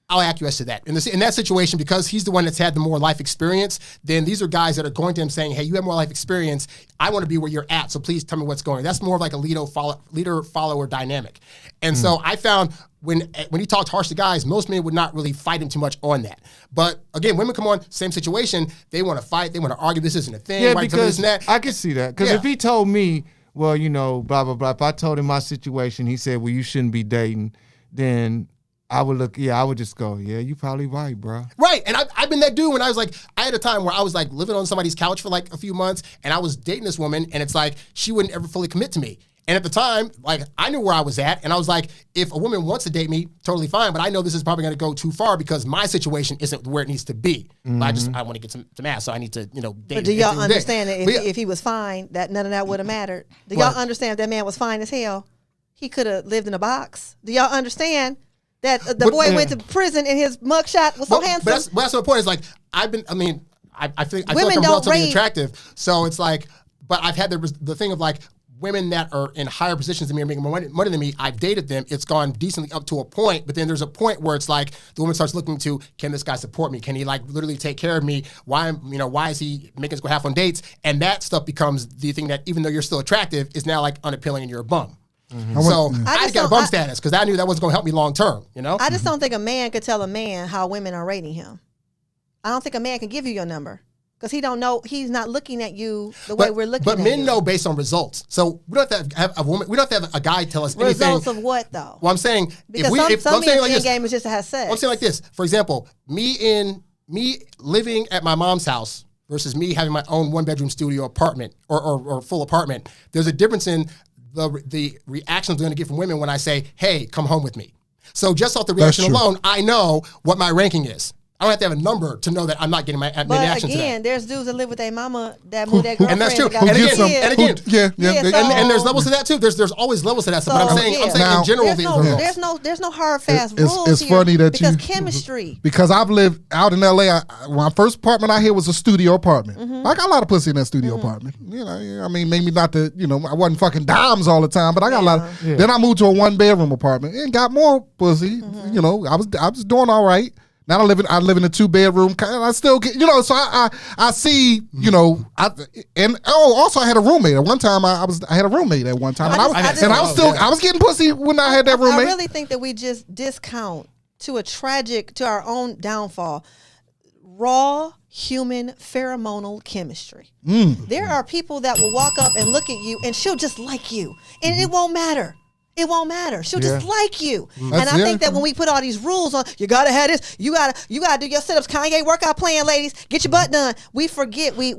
[SPEAKER 7] I'll acquiesce to that. In that situation, because he's the one that's had the more life experience, then these are guys that are going to him saying, hey, you have more life experience. I want to be where you're at, so please tell me what's going on. That's more of like a leader-follower dynamic. And so I found when he talked harsh to guys, most men would not really fight him too much on that. But again, women come on, same situation. They want to fight. They want to argue. This isn't a thing.
[SPEAKER 5] Yeah,
[SPEAKER 7] right?
[SPEAKER 5] because
[SPEAKER 7] This and that.
[SPEAKER 5] I can see that. Because if he told me, well, blah, blah, blah, if I told him my situation, he said, well, you shouldn't be dating, then I would just go, yeah, you probably right, bro.
[SPEAKER 7] Right. And I've been that dude when I had a time where I was like living on somebody's couch for like a few months and I was dating this woman and it's like she wouldn't ever fully commit to me. And at the time, like I knew where I was at and I was like, if a woman wants to date me, totally fine. But I know this is probably going to go too far because my situation isn't where it needs to be. Mm-hmm. I want to get some ass, so I need to, date.
[SPEAKER 6] But do y'all understand that if he was fine, that none of that would have mattered? Do y'all understand if that man was fine as hell? He could have lived in a box. Do y'all understand that the boy went to prison and his mugshot was so handsome?
[SPEAKER 7] But that's my point. Is like I feel like I'm
[SPEAKER 6] don't
[SPEAKER 7] relatively
[SPEAKER 6] rate.
[SPEAKER 7] attractive. So it's like, but I've had the thing of like women that are in higher positions than me or making more money than me. I've dated them. It's gone decently up to a point, but then there's a point where it's like the woman starts looking to, can this guy support me? Can he like literally take care of me? Why is he making us go half on dates? And that stuff becomes the thing that even though you're still attractive is now like unappealing and you're a bum. So I got a bum status because I knew that wasn't going to help me long term.
[SPEAKER 6] I just don't think a man could tell a man how women are rating him. I don't think a man can give you your number because he don't know. He's not looking at you the way we're looking.
[SPEAKER 7] But
[SPEAKER 6] at
[SPEAKER 7] men
[SPEAKER 6] you.
[SPEAKER 7] know based on results. So we don't have to have a woman. We don't have to have a guy tell us anything.
[SPEAKER 6] Results of what though?
[SPEAKER 7] Well, I'm saying
[SPEAKER 6] because some men's end game is just to have sex.
[SPEAKER 7] I'm saying like this. For example, me living at my mom's house versus me having my own 1-bedroom studio apartment or full apartment. There's a difference in the reactions I'm going to get from women when I say, "Hey, come home with me." So just off the reaction alone, I know what my ranking is. I don't have to have a number to know that I'm not getting my reaction to that.
[SPEAKER 6] But again, there's dudes that live with their mama that moved their girlfriend.
[SPEAKER 7] And that's true.
[SPEAKER 6] And
[SPEAKER 7] there's levels to that too. There's always levels to that stuff. But I'm saying in general,
[SPEAKER 6] there's no hard fast rules.
[SPEAKER 4] It's funny that
[SPEAKER 6] because chemistry.
[SPEAKER 4] Because I've lived out in LA. My first apartment I had was a studio apartment. I got a lot of pussy in that studio apartment. I mean, maybe not the I wasn't fucking dimes all the time, but I got a lot of. Then I moved to a 1-bedroom apartment and got more pussy. I was doing all right. Now I live in a 2-bedroom. I still get, so I see, also I had a roommate at one time. I had a roommate at one time, I was getting pussy when I had that roommate.
[SPEAKER 6] I really think that we just discount to our own downfall, raw human pheromonal chemistry. There are people that will walk up and look at you and she'll just like you, and it won't matter. It won't matter. She'll just like you. And I think that when we put all these rules on, you gotta have this, you gotta do your sit-ups, Kanye workout plan, ladies, get your butt done. We forget, we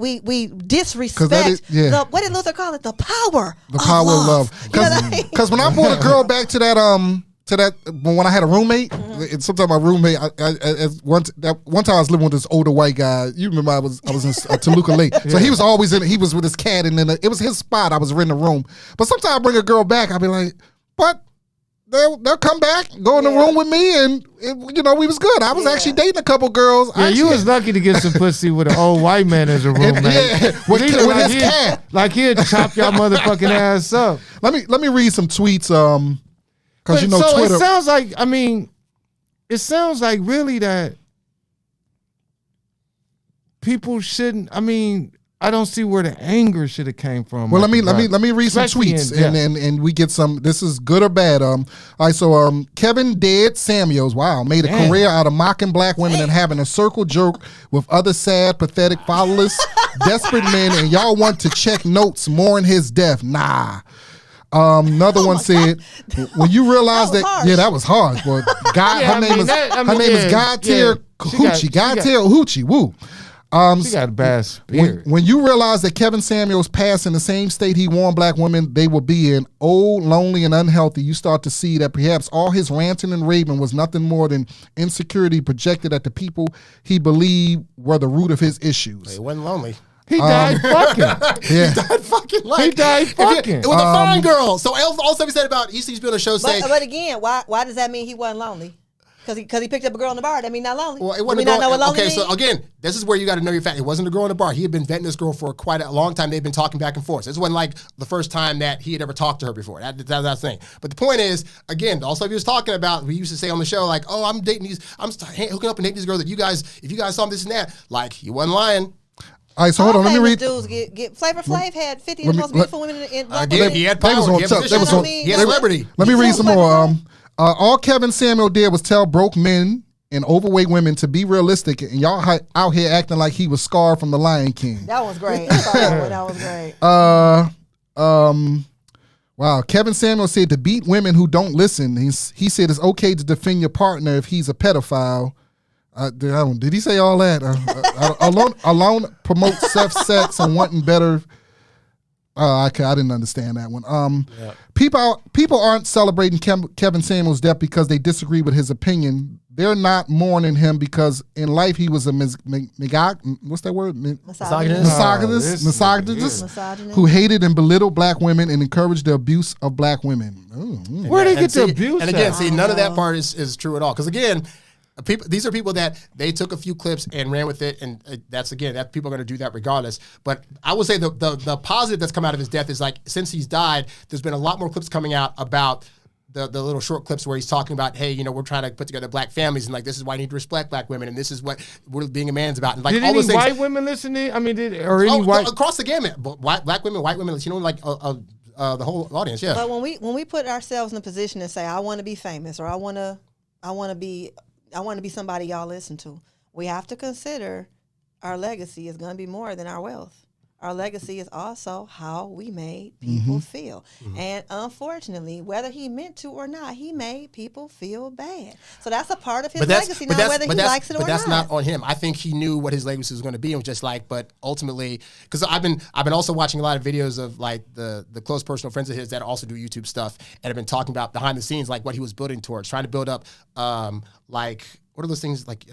[SPEAKER 6] disrespect what did Luther call it? The power of love.
[SPEAKER 4] Because when I brought a girl back to that when I had a roommate, and sometimes my roommate, one time I was living with this older white guy. You remember I was in Toluca Lake, so he was always he was with his cat, and then it was his spot. I was renting a room, but sometimes I bring a girl back, I'll be like, but they'll come back, go in the room with me, and we was good. I was actually dating a couple girls.
[SPEAKER 5] Yeah, you was lucky to get some pussy with an old white man as a roommate.
[SPEAKER 4] With his cat,
[SPEAKER 5] like he'd chop your motherfucking ass up.
[SPEAKER 4] Let me read some tweets. Because Twitter.
[SPEAKER 5] It sounds like really that people shouldn't. I don't see where the anger should have came from.
[SPEAKER 4] Well, let me read some tweets and we get some. This is good or bad. All right. So Kevin Dead Samuels, made a career out of mocking black women and having a circle jerk with other sad, pathetic, fatherless, desperate men, and y'all want to check notes mourn his death. Nah. Another one said, when you realize that was harsh. But her name is God Tier Hoochie. God Tier Hoochie. Woo.
[SPEAKER 5] She got a bad spirit.
[SPEAKER 4] When you realize that Kevin Samuels passed in the same state he warned black women they would be in, old, lonely, and unhealthy, you start to see that perhaps all his ranting and raving was nothing more than insecurity projected at the people he believed were the root of his issues.
[SPEAKER 7] He wasn't lonely.
[SPEAKER 5] He died fucking.
[SPEAKER 7] Yeah. He died fucking.
[SPEAKER 5] He died fucking.
[SPEAKER 7] It was a fine girl. So all stuff he said about, he used to be on the show saying.
[SPEAKER 6] But again, why does that mean he wasn't lonely? Because he picked up a girl in the bar. That mean not lonely.
[SPEAKER 7] Well, it wasn't a girl. Okay, so again, this is where you got to know your fact. It wasn't a girl in the bar. He had been vetting this girl for quite a long time. They've been talking back and forth. This wasn't like the first time that he had ever talked to her before. That's the thing. But the point is, again, also he was talking about, we used to say on the show, like, oh, I'm hooking up and dating these girls that if you guys saw this and that, like, he wasn't lying.
[SPEAKER 4] All right, so hold on. Let me read.
[SPEAKER 6] Dudes get Flavor Flav had 50 of the most beautiful women in
[SPEAKER 7] again, he had power. He had celebrity.
[SPEAKER 4] Let me read some more. All Kevin Samuel did was tell broke men and overweight women to be realistic, and y'all out here acting like he was Scar from The Lion King.
[SPEAKER 6] That was great. That was great.
[SPEAKER 4] Wow. Kevin Samuel said to beat women who don't listen. He said it's okay to defend your partner if he's a pedophile. Did he say all that? Alone promote safe sex and wanting better. I didn't understand that one. People aren't celebrating Kevin Samuel's death because they disagree with his opinion. They're not mourning him because in life he was a what's that word? Misogynist who hated and belittled black women and encouraged the abuse of black women.
[SPEAKER 5] Where did they get the abuse?
[SPEAKER 7] And again, see, none of that part is true at all. Because again, These are people that they took a few clips and ran with it, and that people are going to do that regardless. But I would say the positive that's come out of his death is like since he's died, there's been a lot more clips coming out about the little short clips where he's talking about, hey, we're trying to put together black families, and like this is why I need to respect black women, and this is what being a man's about. And like
[SPEAKER 5] did
[SPEAKER 7] all
[SPEAKER 5] any
[SPEAKER 7] those things,
[SPEAKER 5] white women listen to? I mean,
[SPEAKER 7] across the gamut, black women, white women, like the whole audience, yeah.
[SPEAKER 6] But when we put ourselves in a position to say, I want to be famous, or I want to be somebody y'all listen to, we have to consider our legacy is going to be more than our wealth. Our legacy is also how we made people feel. And unfortunately, whether he meant to or not, he made people feel bad. So that's a part of his legacy now, whether he likes it or not.
[SPEAKER 7] But that's not on him. I think he knew what his legacy was going to be and was just like, but ultimately, because I've been also watching a lot of videos of like the close personal friends of his that also do YouTube stuff and have been talking about behind the scenes, like what he was building towards, trying to build up, like, what are those things like,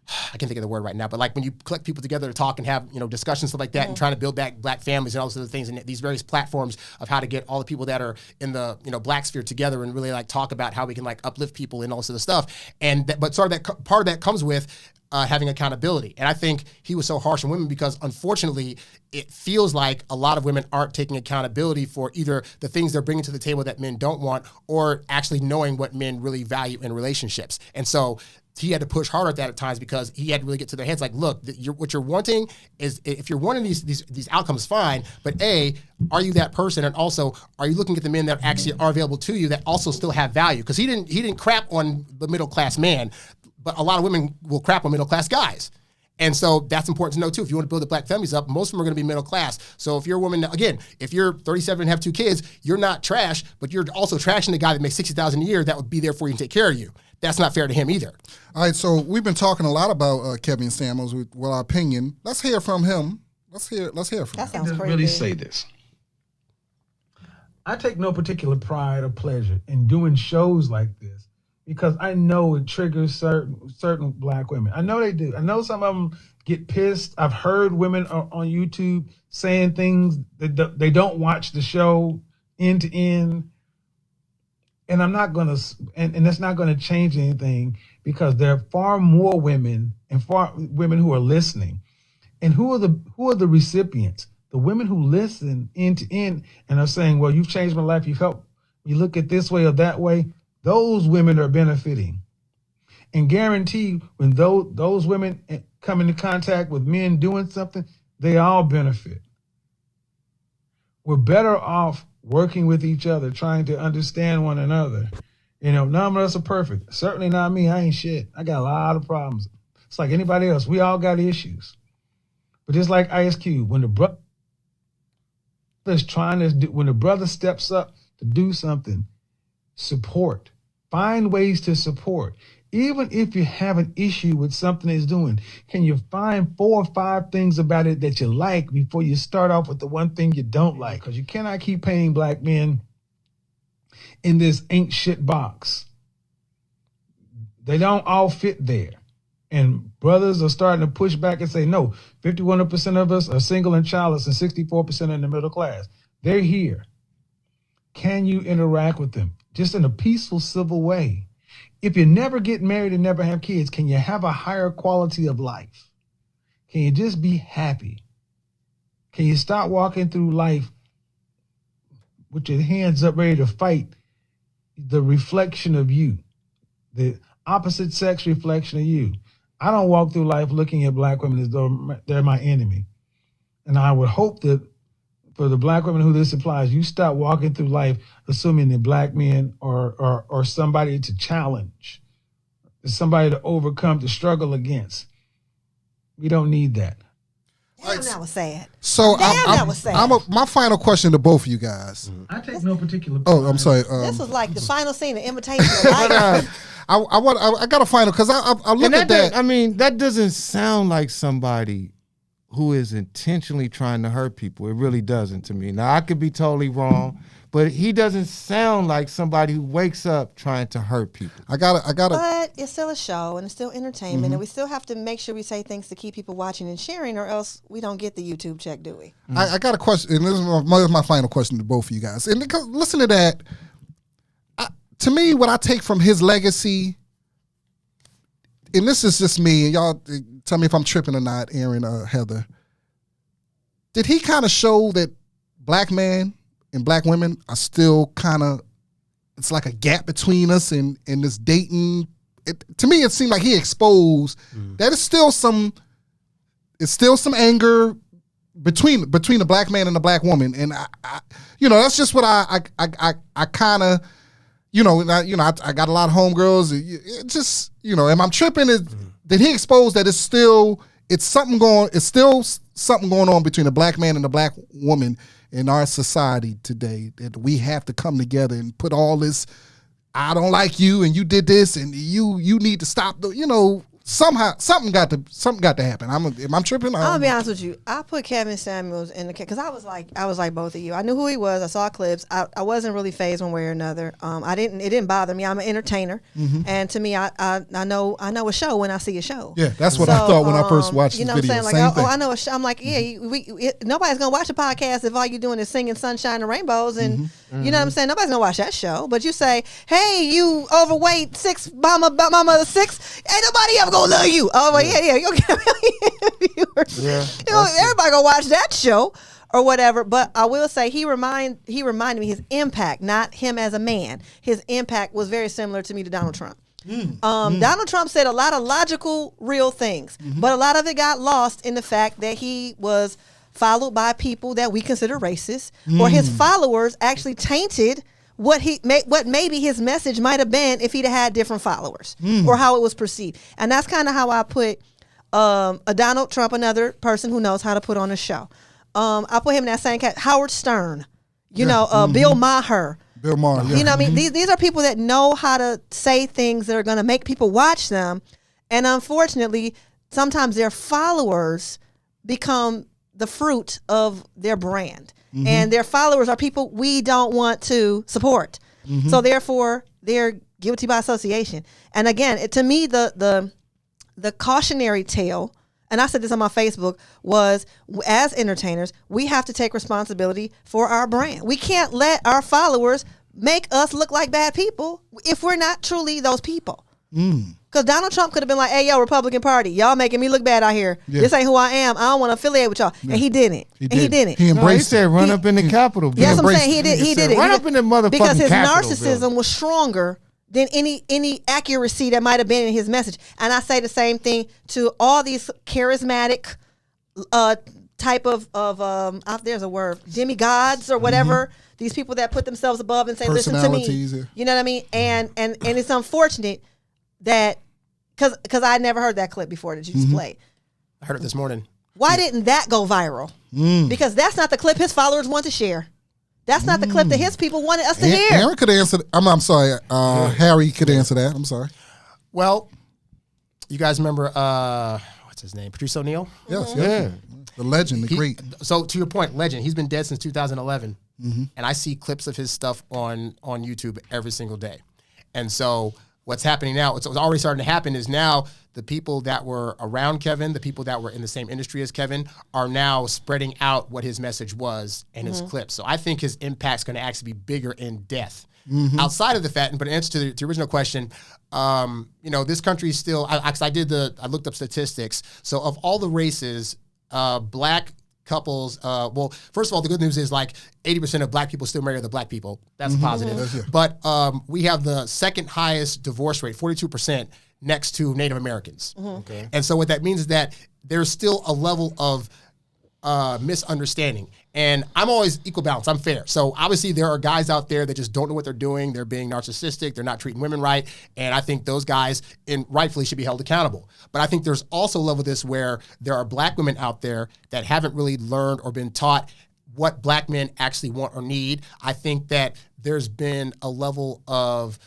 [SPEAKER 7] I can't think of the word right now, but like when you collect people together to talk and have, discussions, stuff like that, and trying to build back black families and all those other things, and these various platforms of how to get all the people that are in the, black sphere together and really like talk about how we can like uplift people and all this other stuff. But sort of that part of that comes with having accountability. And I think he was so harsh on women because unfortunately it feels like a lot of women aren't taking accountability for either the things they're bringing to the table that men don't want or actually knowing what men really value in relationships. And so he had to push harder at that at times because he had to really get to their heads. Like, look, what you're wanting is, if you're wanting these outcomes, fine. But A, are you that person? And also, are you looking at the men that actually are available to you that also still have value? Because he didn't crap on the middle class man, but a lot of women will crap on middle class guys. And so that's important to know too. If you want to build the black families up, most of them are going to be middle class. So if you're a woman, again, if you're 37 and have 2 kids, you're not trash, but you're also trashing the guy that makes $60,000 a year that would be there for you and take care of you. That's not fair to him either.
[SPEAKER 4] All right, so we've been talking a lot about Kevin Samuels with our opinion. Let's hear from him. Let's hear from him.
[SPEAKER 6] That sounds
[SPEAKER 8] just
[SPEAKER 6] crazy.
[SPEAKER 8] really say this. I take no particular pride or pleasure in doing shows like this because I know it triggers certain black women. I know they do. I know some of them get pissed. I've heard women on YouTube saying things that they don't watch the show end to end. And I'm not going to, and that's not going to change anything because there are far more women and far women who are listening. And who are the recipients? The women who listen end to end and are saying, well, you've changed my life. You've helped me look at this way or that way. Those women are benefiting. And guarantee when those women come into contact with men doing something, they all benefit. We're better off working with each other, trying to understand one another. None of us are perfect. Certainly not me. I ain't shit. I got a lot of problems. It's like anybody else. We all got issues. But just like Ice Cube, when the brother steps up to do something, support. Find ways to support. Even if you have an issue with something it's doing, can you find 4 or 5 things about it that you like before you start off with the one thing you don't like? Because you cannot keep painting black men in this ain't shit box. They don't all fit there. And brothers are starting to push back and say, no, 51% of us are single and childless and 64% in the middle class. They're here. Can you interact with them just in a peaceful, civil way? If you never get married and never have kids, can you have a higher quality of life? Can you just be happy? Can you stop walking through life with your hands up ready to fight the reflection of you, the opposite sex reflection of you? I don't walk through life looking at black women as though they're my enemy. And I would hope that for the black women who this applies, you stop walking through life assuming that black men are somebody to challenge, somebody to overcome, to struggle against. We don't need that.
[SPEAKER 6] Damn, that was sad.
[SPEAKER 4] So
[SPEAKER 6] that was sad.
[SPEAKER 4] my final question to both of you guys.
[SPEAKER 8] I take no particular pride.
[SPEAKER 4] Oh, I'm sorry.
[SPEAKER 6] This was like the final scene of Imitation of Life.
[SPEAKER 4] I got a final because I look at that.
[SPEAKER 5] I mean, that doesn't sound like somebody who is intentionally trying to hurt people. It really doesn't to me. Now, I could be totally wrong, but he doesn't sound like somebody who wakes up trying to hurt people.
[SPEAKER 4] I got
[SPEAKER 6] But it's still a show and it's still entertainment, and we still have to make sure we say things to keep people watching and sharing, or else we don't get the YouTube check, do we?
[SPEAKER 4] I got a question, and this is my final question to both of you guys. And listen to that. To me, what I take from his legacy and this is just me, and y'all tell me if I'm tripping or not, Aaron, Heather. Did he kind of show that black men and black women are still kind of, it's like a gap between us and this dating? To me, it seemed like he exposed that it's still some anger between the black man and the black woman, and I that's just what I kind of, I got a lot of homegirls. It just, am I tripping? Did he expose that it's still something going on between the black man and the black woman in our society today, that we have to come together and put all this, I don't like you and you did this and you need to stop, somehow something got to happen. Am I tripping?
[SPEAKER 6] I'll be honest with you. I put Kevin Samuels in the because I was like both of you. I knew who he was. I saw clips. I wasn't really phased one way or another. It didn't bother me. I'm an entertainer, and to me, I know a show when I see a show.
[SPEAKER 4] Yeah, that's what I thought when I first watched the video.
[SPEAKER 6] What I'm saying?
[SPEAKER 4] Same thing.
[SPEAKER 6] I know a show. I'm like, nobody's gonna watch a podcast if all you're doing is singing "Sunshine and Rainbows," and you know what I'm saying. Nobody's gonna watch that show. But you say, hey, you overweight mama 6, ain't nobody ever gonna love you. Oh, well, yeah, you'll get a million viewers. Everybody gonna watch that show or whatever. But I will say he reminded me his impact, not him as a man. His impact was very similar to me to Donald Trump. Donald Trump said a lot of logical, real things, but a lot of it got lost in the fact that he was followed by people that we consider racist, or his followers actually tainted what maybe his message might have been if he'd had different followers, or how it was perceived. And that's kind of how I put a Donald Trump, another person who knows how to put on a show. I put him in that same cat. Howard Stern, Bill Maher.
[SPEAKER 4] Bill Maher, yeah.
[SPEAKER 6] You know what I mean? These are people that know how to say things that are going to make people watch them. And unfortunately, sometimes their followers become the fruit of their brand. And their followers are people we don't want to support. So therefore, they're guilty by association. And again, to me, the cautionary tale, and I said this on my Facebook, was as entertainers, we have to take responsibility for our brand. We can't let our followers make us look like bad people if we're not truly those people. Because Donald Trump could have been like, hey, yo, Republican Party, y'all making me look bad out here. Yeah. This ain't who I am. I don't want to affiliate with y'all. Yeah. And he didn't. He didn't.
[SPEAKER 4] He embraced
[SPEAKER 5] he said run up in the Capitol.
[SPEAKER 6] Yes, I'm saying he did it.
[SPEAKER 5] Run up in the motherfucking
[SPEAKER 6] because his
[SPEAKER 5] Capitol
[SPEAKER 6] narcissism
[SPEAKER 5] building.
[SPEAKER 6] was stronger than any accuracy that might have been in his message. And I say the same thing to all these charismatic type of there's a word, demigods or whatever. These people that put themselves above and say, listen to me.
[SPEAKER 4] Yeah.
[SPEAKER 6] You know what I mean? And it's unfortunate that because I never heard that clip before that you just played.
[SPEAKER 7] I heard it this morning.
[SPEAKER 6] Why didn't that go viral? Because that's not the clip his followers want to share. That's not the clip that his people wanted us to hear.
[SPEAKER 4] Aaron could answer. I'm sorry. Harry could answer that. I'm sorry.
[SPEAKER 7] Well, you guys remember what's his name? Patrice O'Neal?
[SPEAKER 4] Yes. Yeah. The legend, the great.
[SPEAKER 7] So to your point, legend. He's been dead since 2011, and I see clips of his stuff on YouTube every single day. And so what's happening now, what's already starting to happen is now the people that were around Kevin, the people that were in the same industry as Kevin, are now spreading out what his message was and his clips. So I think his impact's going to actually be bigger in death. Outside of the fact, but in answer to the original question, this country is still. I looked up statistics. So of all the races, black couples. Well, first of all, the good news is like 80% of black people still marry other black people. That's positive. But we have the second highest divorce rate, 42%, next to Native Americans. Okay. And so what that means is that there's still a level of misunderstanding. And I'm always equal balance. I'm fair. So obviously there are guys out there that just don't know what they're doing. They're being narcissistic. They're not treating women right. And I think those guys rightfully should be held accountable. But I think there's also a level of this where there are black women out there that haven't really learned or been taught what black men actually want or need. I think that there's been a level of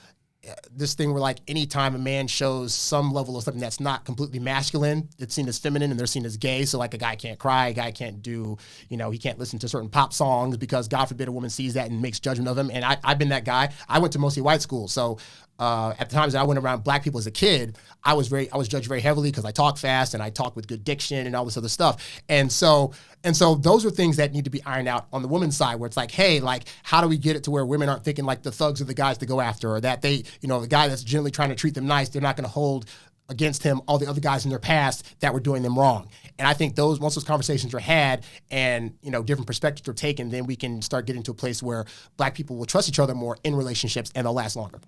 [SPEAKER 7] this thing where like anytime a man shows some level of something that's not completely masculine, it's seen as feminine and they're seen as gay. So like a guy can't cry, a guy can't do, he can't listen to certain pop songs because God forbid a woman sees that and makes judgment of him. And I've been that guy. I went to mostly white school. So at the times that I went around black people as a kid, I was judged very heavily because I talk fast and I talk with good diction and all this other stuff. And so those are things that need to be ironed out on the woman's side where it's like, hey, like, how do we get it to where women aren't thinking like the thugs are the guys to go after, or that they, the guy that's generally trying to treat them nice, they're not going to hold against him all the other guys in their past that were doing them wrong. And I think once those conversations are had and, different perspectives are taken, then we can start getting to a place where black people will trust each other more in relationships and they'll last longer.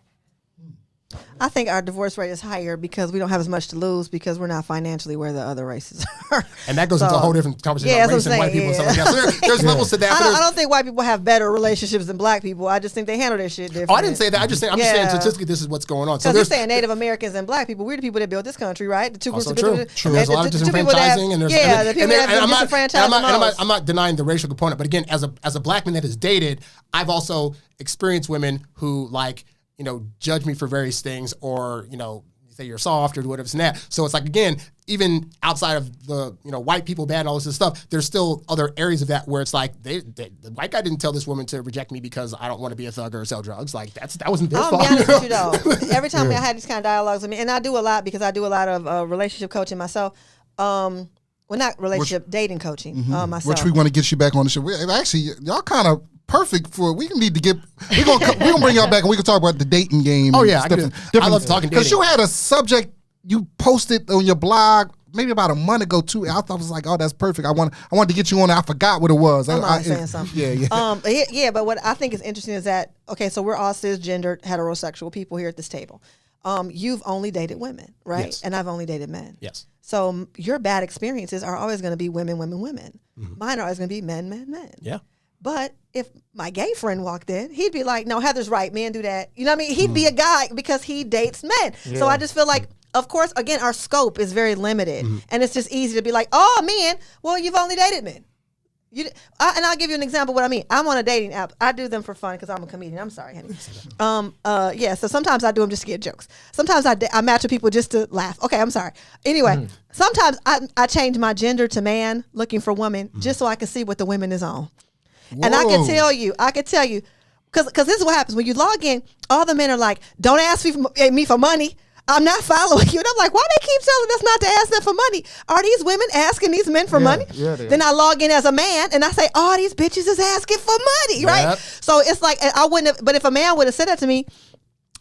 [SPEAKER 6] I think our divorce rate is higher because we don't have as much to lose because we're not financially where the other races are.
[SPEAKER 7] And that goes into a whole different conversation about race and white people and stuff like that. So there's levels to that.
[SPEAKER 6] I don't think white people have better relationships than black people. I just think they handle their shit different.
[SPEAKER 7] Oh, I didn't say that. I'm just saying statistically this is what's going on. So
[SPEAKER 6] you're saying Native Americans and black people, we're the people that built this country, right? The two groups
[SPEAKER 7] also true. There's a lot of disenfranchising and there's
[SPEAKER 6] the people that have been disenfranchised.
[SPEAKER 7] I'm not denying the racial component, but again, as a black man that has dated, I've also experienced women who judge me for various things or, say you're soft or whatever and that. So it's like, again, even outside of the, white people bad and all this stuff, there's still other areas of that where it's like, the white guy didn't tell this woman to reject me because I don't want to be a thug or sell drugs. Like that wasn't their fault.
[SPEAKER 6] I'll be honest with you though. Every time I had these kind of dialogues with me, and I do a lot because I do a lot of relationship coaching myself. Well, not relationship, dating coaching myself.
[SPEAKER 4] Which we want to get you back on the show. Actually, y'all kind of perfect for. We need to get. We're gonna bring y'all back and we can talk about the dating game.
[SPEAKER 7] Oh yeah,
[SPEAKER 4] I
[SPEAKER 7] love talking dating
[SPEAKER 4] because you had a subject you posted on your blog maybe about a month ago too. I thought it was like, oh, that's perfect. I wanted to get you on. I forgot what it was.
[SPEAKER 6] I'm saying something.
[SPEAKER 4] Yeah.
[SPEAKER 6] Yeah. But what I think is interesting is that so we're all cisgendered heterosexual people here at this table. You've only dated women, right?
[SPEAKER 7] Yes.
[SPEAKER 6] And I've only dated men.
[SPEAKER 7] Yes.
[SPEAKER 6] So your bad experiences are always going to be women, women, women. Mm-hmm. Mine are always going to be men, men, men.
[SPEAKER 7] Yeah.
[SPEAKER 6] But if my gay friend walked in, he'd be like, no, Heather's right. Men do that. You know what I mean? He'd be a guy because he dates men. Yeah. So I just feel like, of course, again, our scope is very limited. Mm-hmm. And it's just easy to be like, oh, man, well, you've only dated men. And I'll give you an example of what I mean. I'm on a dating app. I do them for fun because I'm a comedian. I'm sorry, honey. So sometimes I do them just to get jokes. Sometimes I match with people just to laugh. Okay, I'm sorry. Anyway, sometimes I change my gender to man, looking for woman, just so I can see what the women is on. Whoa. And I can tell you, because this is what happens. When you log in, all the men are like, don't ask me for money. I'm not following you. And I'm like, why they keep telling us not to ask them for money? Are these women asking these men for money?
[SPEAKER 5] Yeah,
[SPEAKER 6] then I log in as a man and I say, oh, these bitches is asking for money, right? So it's like, I wouldn't have, but if a man would have said that to me,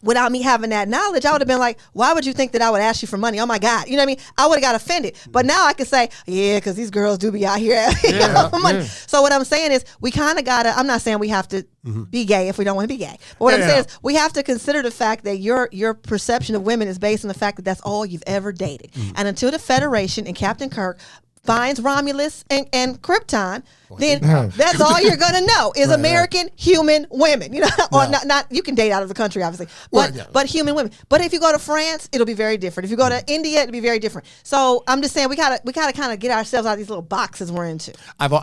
[SPEAKER 6] without me having that knowledge, I would have been like, why would you think that I would ask you for money? Oh my God. You know what I mean? I would have got offended. But now I can say, yeah, because these girls do be out here asking for money. So what I'm saying is we kind of got to, I'm not saying we have to be gay if we don't want to be gay. But what I'm saying is we have to consider the fact that your perception of women is based on the fact that that's all you've ever dated. And until the Federation and Captain Kirk finds Romulus and Krypton, then that's all you're gonna know is American human women. You know, or not. You can date out of the country, obviously, but human women. But if you go to France, it'll be very different. If you go to India, it'll be very different. So I'm just saying we gotta kind of get ourselves out of these little boxes we're into.
[SPEAKER 7] I've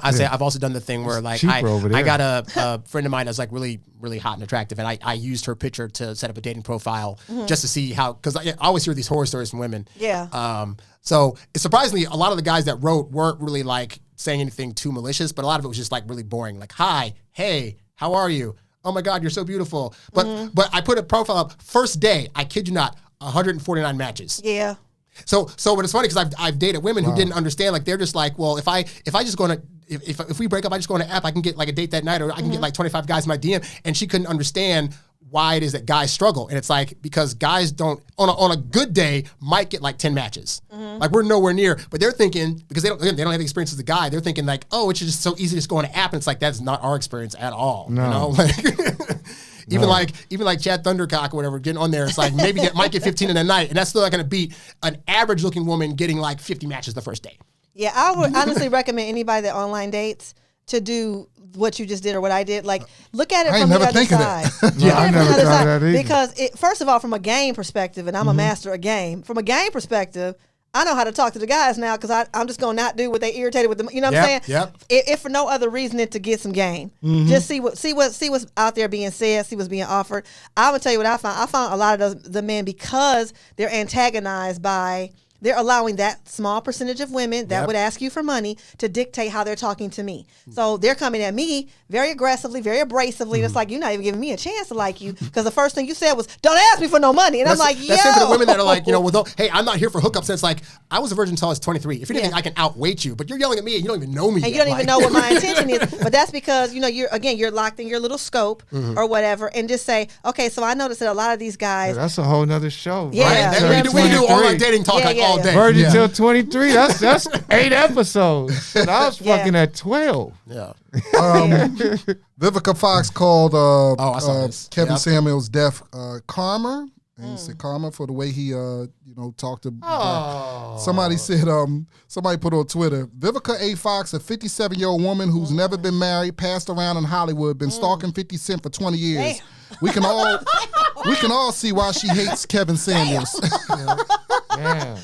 [SPEAKER 7] also done the thing where like I got a friend of mine that's like really really hot and attractive, and I used her picture to set up a dating profile just to see how, because I always hear these horror stories from women.
[SPEAKER 6] Yeah.
[SPEAKER 7] So surprisingly, a lot of the guys that wrote weren't really like saying anything too malicious, but a lot of it was just like really boring. Like, hi, hey, how are you? Oh my God, you're so beautiful. But I put a profile up, first day, I kid you not, 149 matches.
[SPEAKER 6] Yeah.
[SPEAKER 7] So what it's funny because I've dated women who didn't understand. Like they're just like, well, if I just go on if we break up, I just go on an app, I can get like a date that night, or I can get like 25 guys in my DM, and she couldn't understand why it is that guys struggle. And it's like, because guys don't, on a good day, might get like 10 matches. Like we're nowhere near, but they're thinking, because they don't have the experience as a guy, they're thinking like, oh, it's just so easy to just go on an app. And it's like, that's not our experience at all.
[SPEAKER 5] No.
[SPEAKER 7] You know, like even like Chad Thundercock or whatever, getting on there, it's like maybe might get 15 in a night, and that's still not going to beat an average looking woman getting like 50 matches the first day.
[SPEAKER 6] Yeah, I would honestly recommend anybody that online dates to do what you just did or what I did. Like, look at it from the other side.
[SPEAKER 5] I never tried that either.
[SPEAKER 6] Because first of all, from a game perspective, and I'm a master of game. From a game perspective, I know how to talk to the guys now because I'm just gonna not do what they irritated with them. You know what I'm saying?
[SPEAKER 7] Yep.
[SPEAKER 6] If for no other reason than to get some game, just see what's out there being said, see what's being offered. I would tell you what I found. I found a lot of the men, because they're antagonized by they're allowing that small percentage of women that would ask you for money to dictate how they're talking to me. So they're coming at me very aggressively, very abrasively. It's like, you're not even giving me a chance to like you, because the first thing you said was, don't ask me for no money. And I'm like, yo.
[SPEAKER 7] That's same for the women that are like, well, hey, I'm not here for hookups. And it's like, I was a virgin until I was 23. If anything, I can outweight you, but you're yelling at me and you don't even know me
[SPEAKER 6] and
[SPEAKER 7] yet.
[SPEAKER 6] you don't even know what my intention is. But that's because, you're locked in your little scope or whatever, and just say, okay, so I noticed that a lot of these guys.
[SPEAKER 5] That's a whole nother show.
[SPEAKER 6] Yeah.
[SPEAKER 5] Right?
[SPEAKER 7] We do online dating talk all day.
[SPEAKER 5] Virgin till 23. That's 8 episodes. And I was fucking at 12.
[SPEAKER 7] Yeah.
[SPEAKER 4] Vivica Fox called
[SPEAKER 7] I saw this.
[SPEAKER 4] Kevin Samuels' death karma. And he said karma for the way he talked about. Somebody said somebody put on Twitter, Vivica A. Fox, a 57-year-old woman who's never been married, passed around in Hollywood, been stalking 50 Cent for 20 years.
[SPEAKER 6] Damn.
[SPEAKER 4] We can all see why she hates Kevin Samuels.
[SPEAKER 5] Yeah.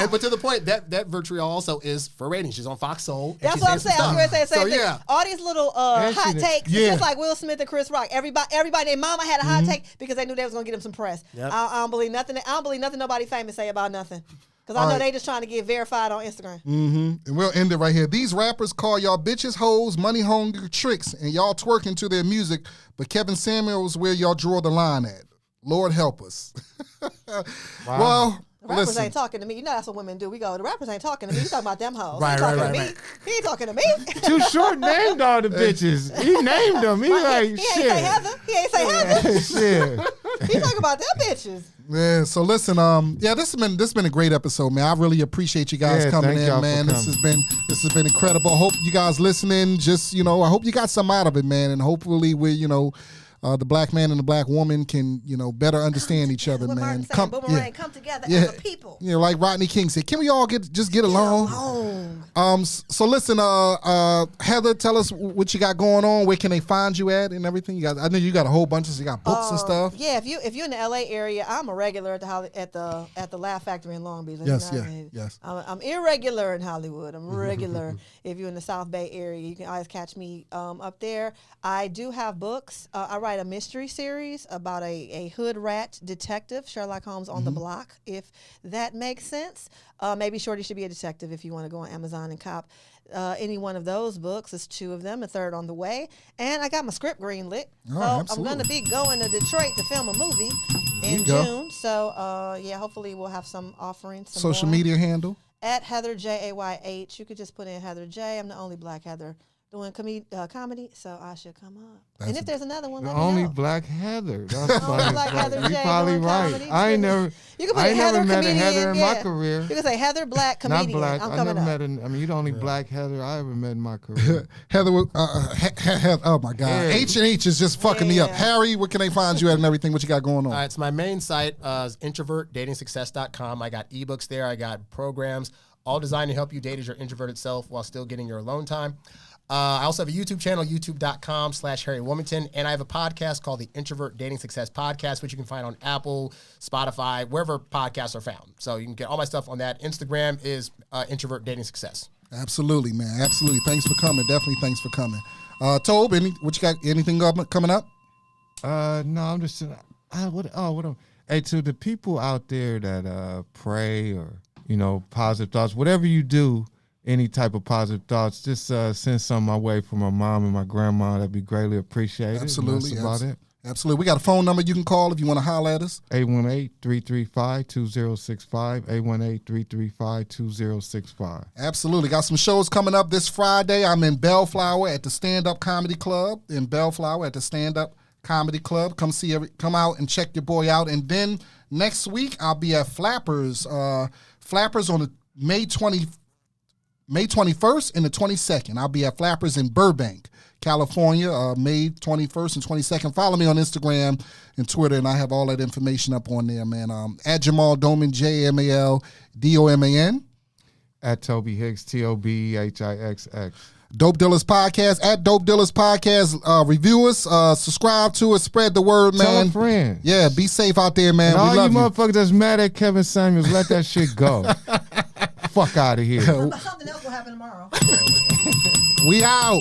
[SPEAKER 7] But to the point, that virtually also is for ratings. She's on Fox Soul.
[SPEAKER 6] That's what I'm saying. I was going to say the same thing.
[SPEAKER 7] Yeah.
[SPEAKER 6] All these little hot takes, it's just like Will Smith and Chris Rock. Everybody, their mama had a hot take because they knew they was going to get them some press. Yep. I don't believe nothing. I don't believe nothing nobody famous say about nothing. Because I know they just trying to get verified on Instagram.
[SPEAKER 4] Mm-hmm. And we'll end it right here. These rappers call y'all bitches, hoes, money hungry tricks, and y'all twerking to their music, but Kevin Samuels where y'all draw the line at. Lord help us.
[SPEAKER 5] Wow.
[SPEAKER 4] Well,
[SPEAKER 6] rappers
[SPEAKER 4] listen.
[SPEAKER 6] ain't talking to me. You know that's what women do. We go, the rappers ain't talking to me. You talking about them hoes.
[SPEAKER 7] Right,
[SPEAKER 6] he ain't talking
[SPEAKER 7] right,
[SPEAKER 6] to me.
[SPEAKER 7] right.
[SPEAKER 6] He ain't talking to me.
[SPEAKER 5] Too Short named all the bitches. He named them. He like,
[SPEAKER 6] he
[SPEAKER 5] shit.
[SPEAKER 6] ain't say Heather. He ain't say Heather.
[SPEAKER 5] Shit.
[SPEAKER 6] He talking about them bitches.
[SPEAKER 4] Yeah, so listen, this has been a great episode, man. I really appreciate you guys coming in, man. This has been incredible. I hope you guys listening, just I hope you got something out of it, man, and hopefully we the black man and the black woman can, better understand each other,
[SPEAKER 6] What
[SPEAKER 4] man.
[SPEAKER 6] Martin said, come together as a people.
[SPEAKER 4] Like Rodney King said, can we all just get along? So listen, Heather, tell us what you got going on. Where can they find you at and everything? I know you got a whole bunch of, you got books and stuff.
[SPEAKER 6] Yeah, if you're in the LA area, I'm a regular at the Laugh Factory in Long Beach.
[SPEAKER 4] Yes.
[SPEAKER 6] I'm irregular in Hollywood. I'm regular. If you're in the South Bay area, you can always catch me up there. I do have books. I write a mystery series about a hood rat detective, Sherlock Holmes on the block, if that makes sense. Maybe Shorty Should Be a Detective if you want to go on Amazon and cop any one of those books. There's 2 of them, a third on the way. And I got my script greenlit. I'm going to be going to Detroit to film a movie in June. So, hopefully we'll have some offerings.
[SPEAKER 4] Social media handle?
[SPEAKER 6] At Heather Jayh. You could just put in Heather J. I'm the only black Heather doing comedy, so I should come up. And if there's another one, let me know.
[SPEAKER 5] Only black Heather. That's
[SPEAKER 6] only black Heather
[SPEAKER 5] You
[SPEAKER 6] J
[SPEAKER 5] probably
[SPEAKER 6] doing
[SPEAKER 5] right.
[SPEAKER 6] comedy.
[SPEAKER 5] I ain't never met a Heather in my career.
[SPEAKER 6] You can say Heather Black comedian.
[SPEAKER 5] Not black.
[SPEAKER 6] I'm
[SPEAKER 5] I
[SPEAKER 6] coming
[SPEAKER 5] never
[SPEAKER 6] up.
[SPEAKER 5] met you're the only black Heather I ever met in my career.
[SPEAKER 4] Heather, oh my God.
[SPEAKER 5] Yeah.
[SPEAKER 4] H&H is just fucking me up. Harry, where can they find you at and everything? What you got going on?
[SPEAKER 7] It's my main site is introvertdatingsuccess.com. I got ebooks there. I got programs, all designed to help you date as your introverted self while still getting your alone time. I also have a YouTube channel, youtube.com/Harry Wilmington, and I have a podcast called the Introvert Dating Success Podcast, which you can find on Apple, Spotify, wherever podcasts are found. So you can get all my stuff on that. Instagram is Introvert Dating Success.
[SPEAKER 4] Absolutely, man. Absolutely. Thanks for coming. Definitely thanks for coming. Tobe, what you got? Anything coming up?
[SPEAKER 5] No, I'm just hey, to the people out there that pray or positive thoughts, whatever you do, any type of positive thoughts, just send some my way from my mom and my grandma. That'd be greatly appreciated.
[SPEAKER 4] Absolutely.
[SPEAKER 5] That's about it.
[SPEAKER 4] Absolutely. We got a phone number you can call if you want to holler at us.
[SPEAKER 5] 818-335-2065. 818-335-2065.
[SPEAKER 4] Absolutely. Got some shows coming up this Friday. I'm in Bellflower at the Stand-Up Comedy Club. In Bellflower at the Stand-Up Comedy Club. Come out and check your boy out. And then next week I'll be at Flappers. Flappers on the May 21st and the 22nd. I'll be at Flappers in Burbank, California, May 21st and 22nd. Follow me on Instagram and Twitter, and I have all that information up on there, man. At Jamal Doman, JamalDoman.
[SPEAKER 5] At Toby Hicks, TOBHIXX.
[SPEAKER 4] Dope Dealers Podcast, at Dope Dealers Podcast. Review us, subscribe to us, spread the word, man.
[SPEAKER 5] Tell a friend.
[SPEAKER 4] Yeah, be safe out there, man.
[SPEAKER 5] And
[SPEAKER 4] we
[SPEAKER 5] all
[SPEAKER 4] love
[SPEAKER 5] you
[SPEAKER 4] you.
[SPEAKER 5] motherfuckers that's mad at Kevin Samuels, let that shit go. Fuck out of here.
[SPEAKER 6] Something else will happen tomorrow.
[SPEAKER 4] We out.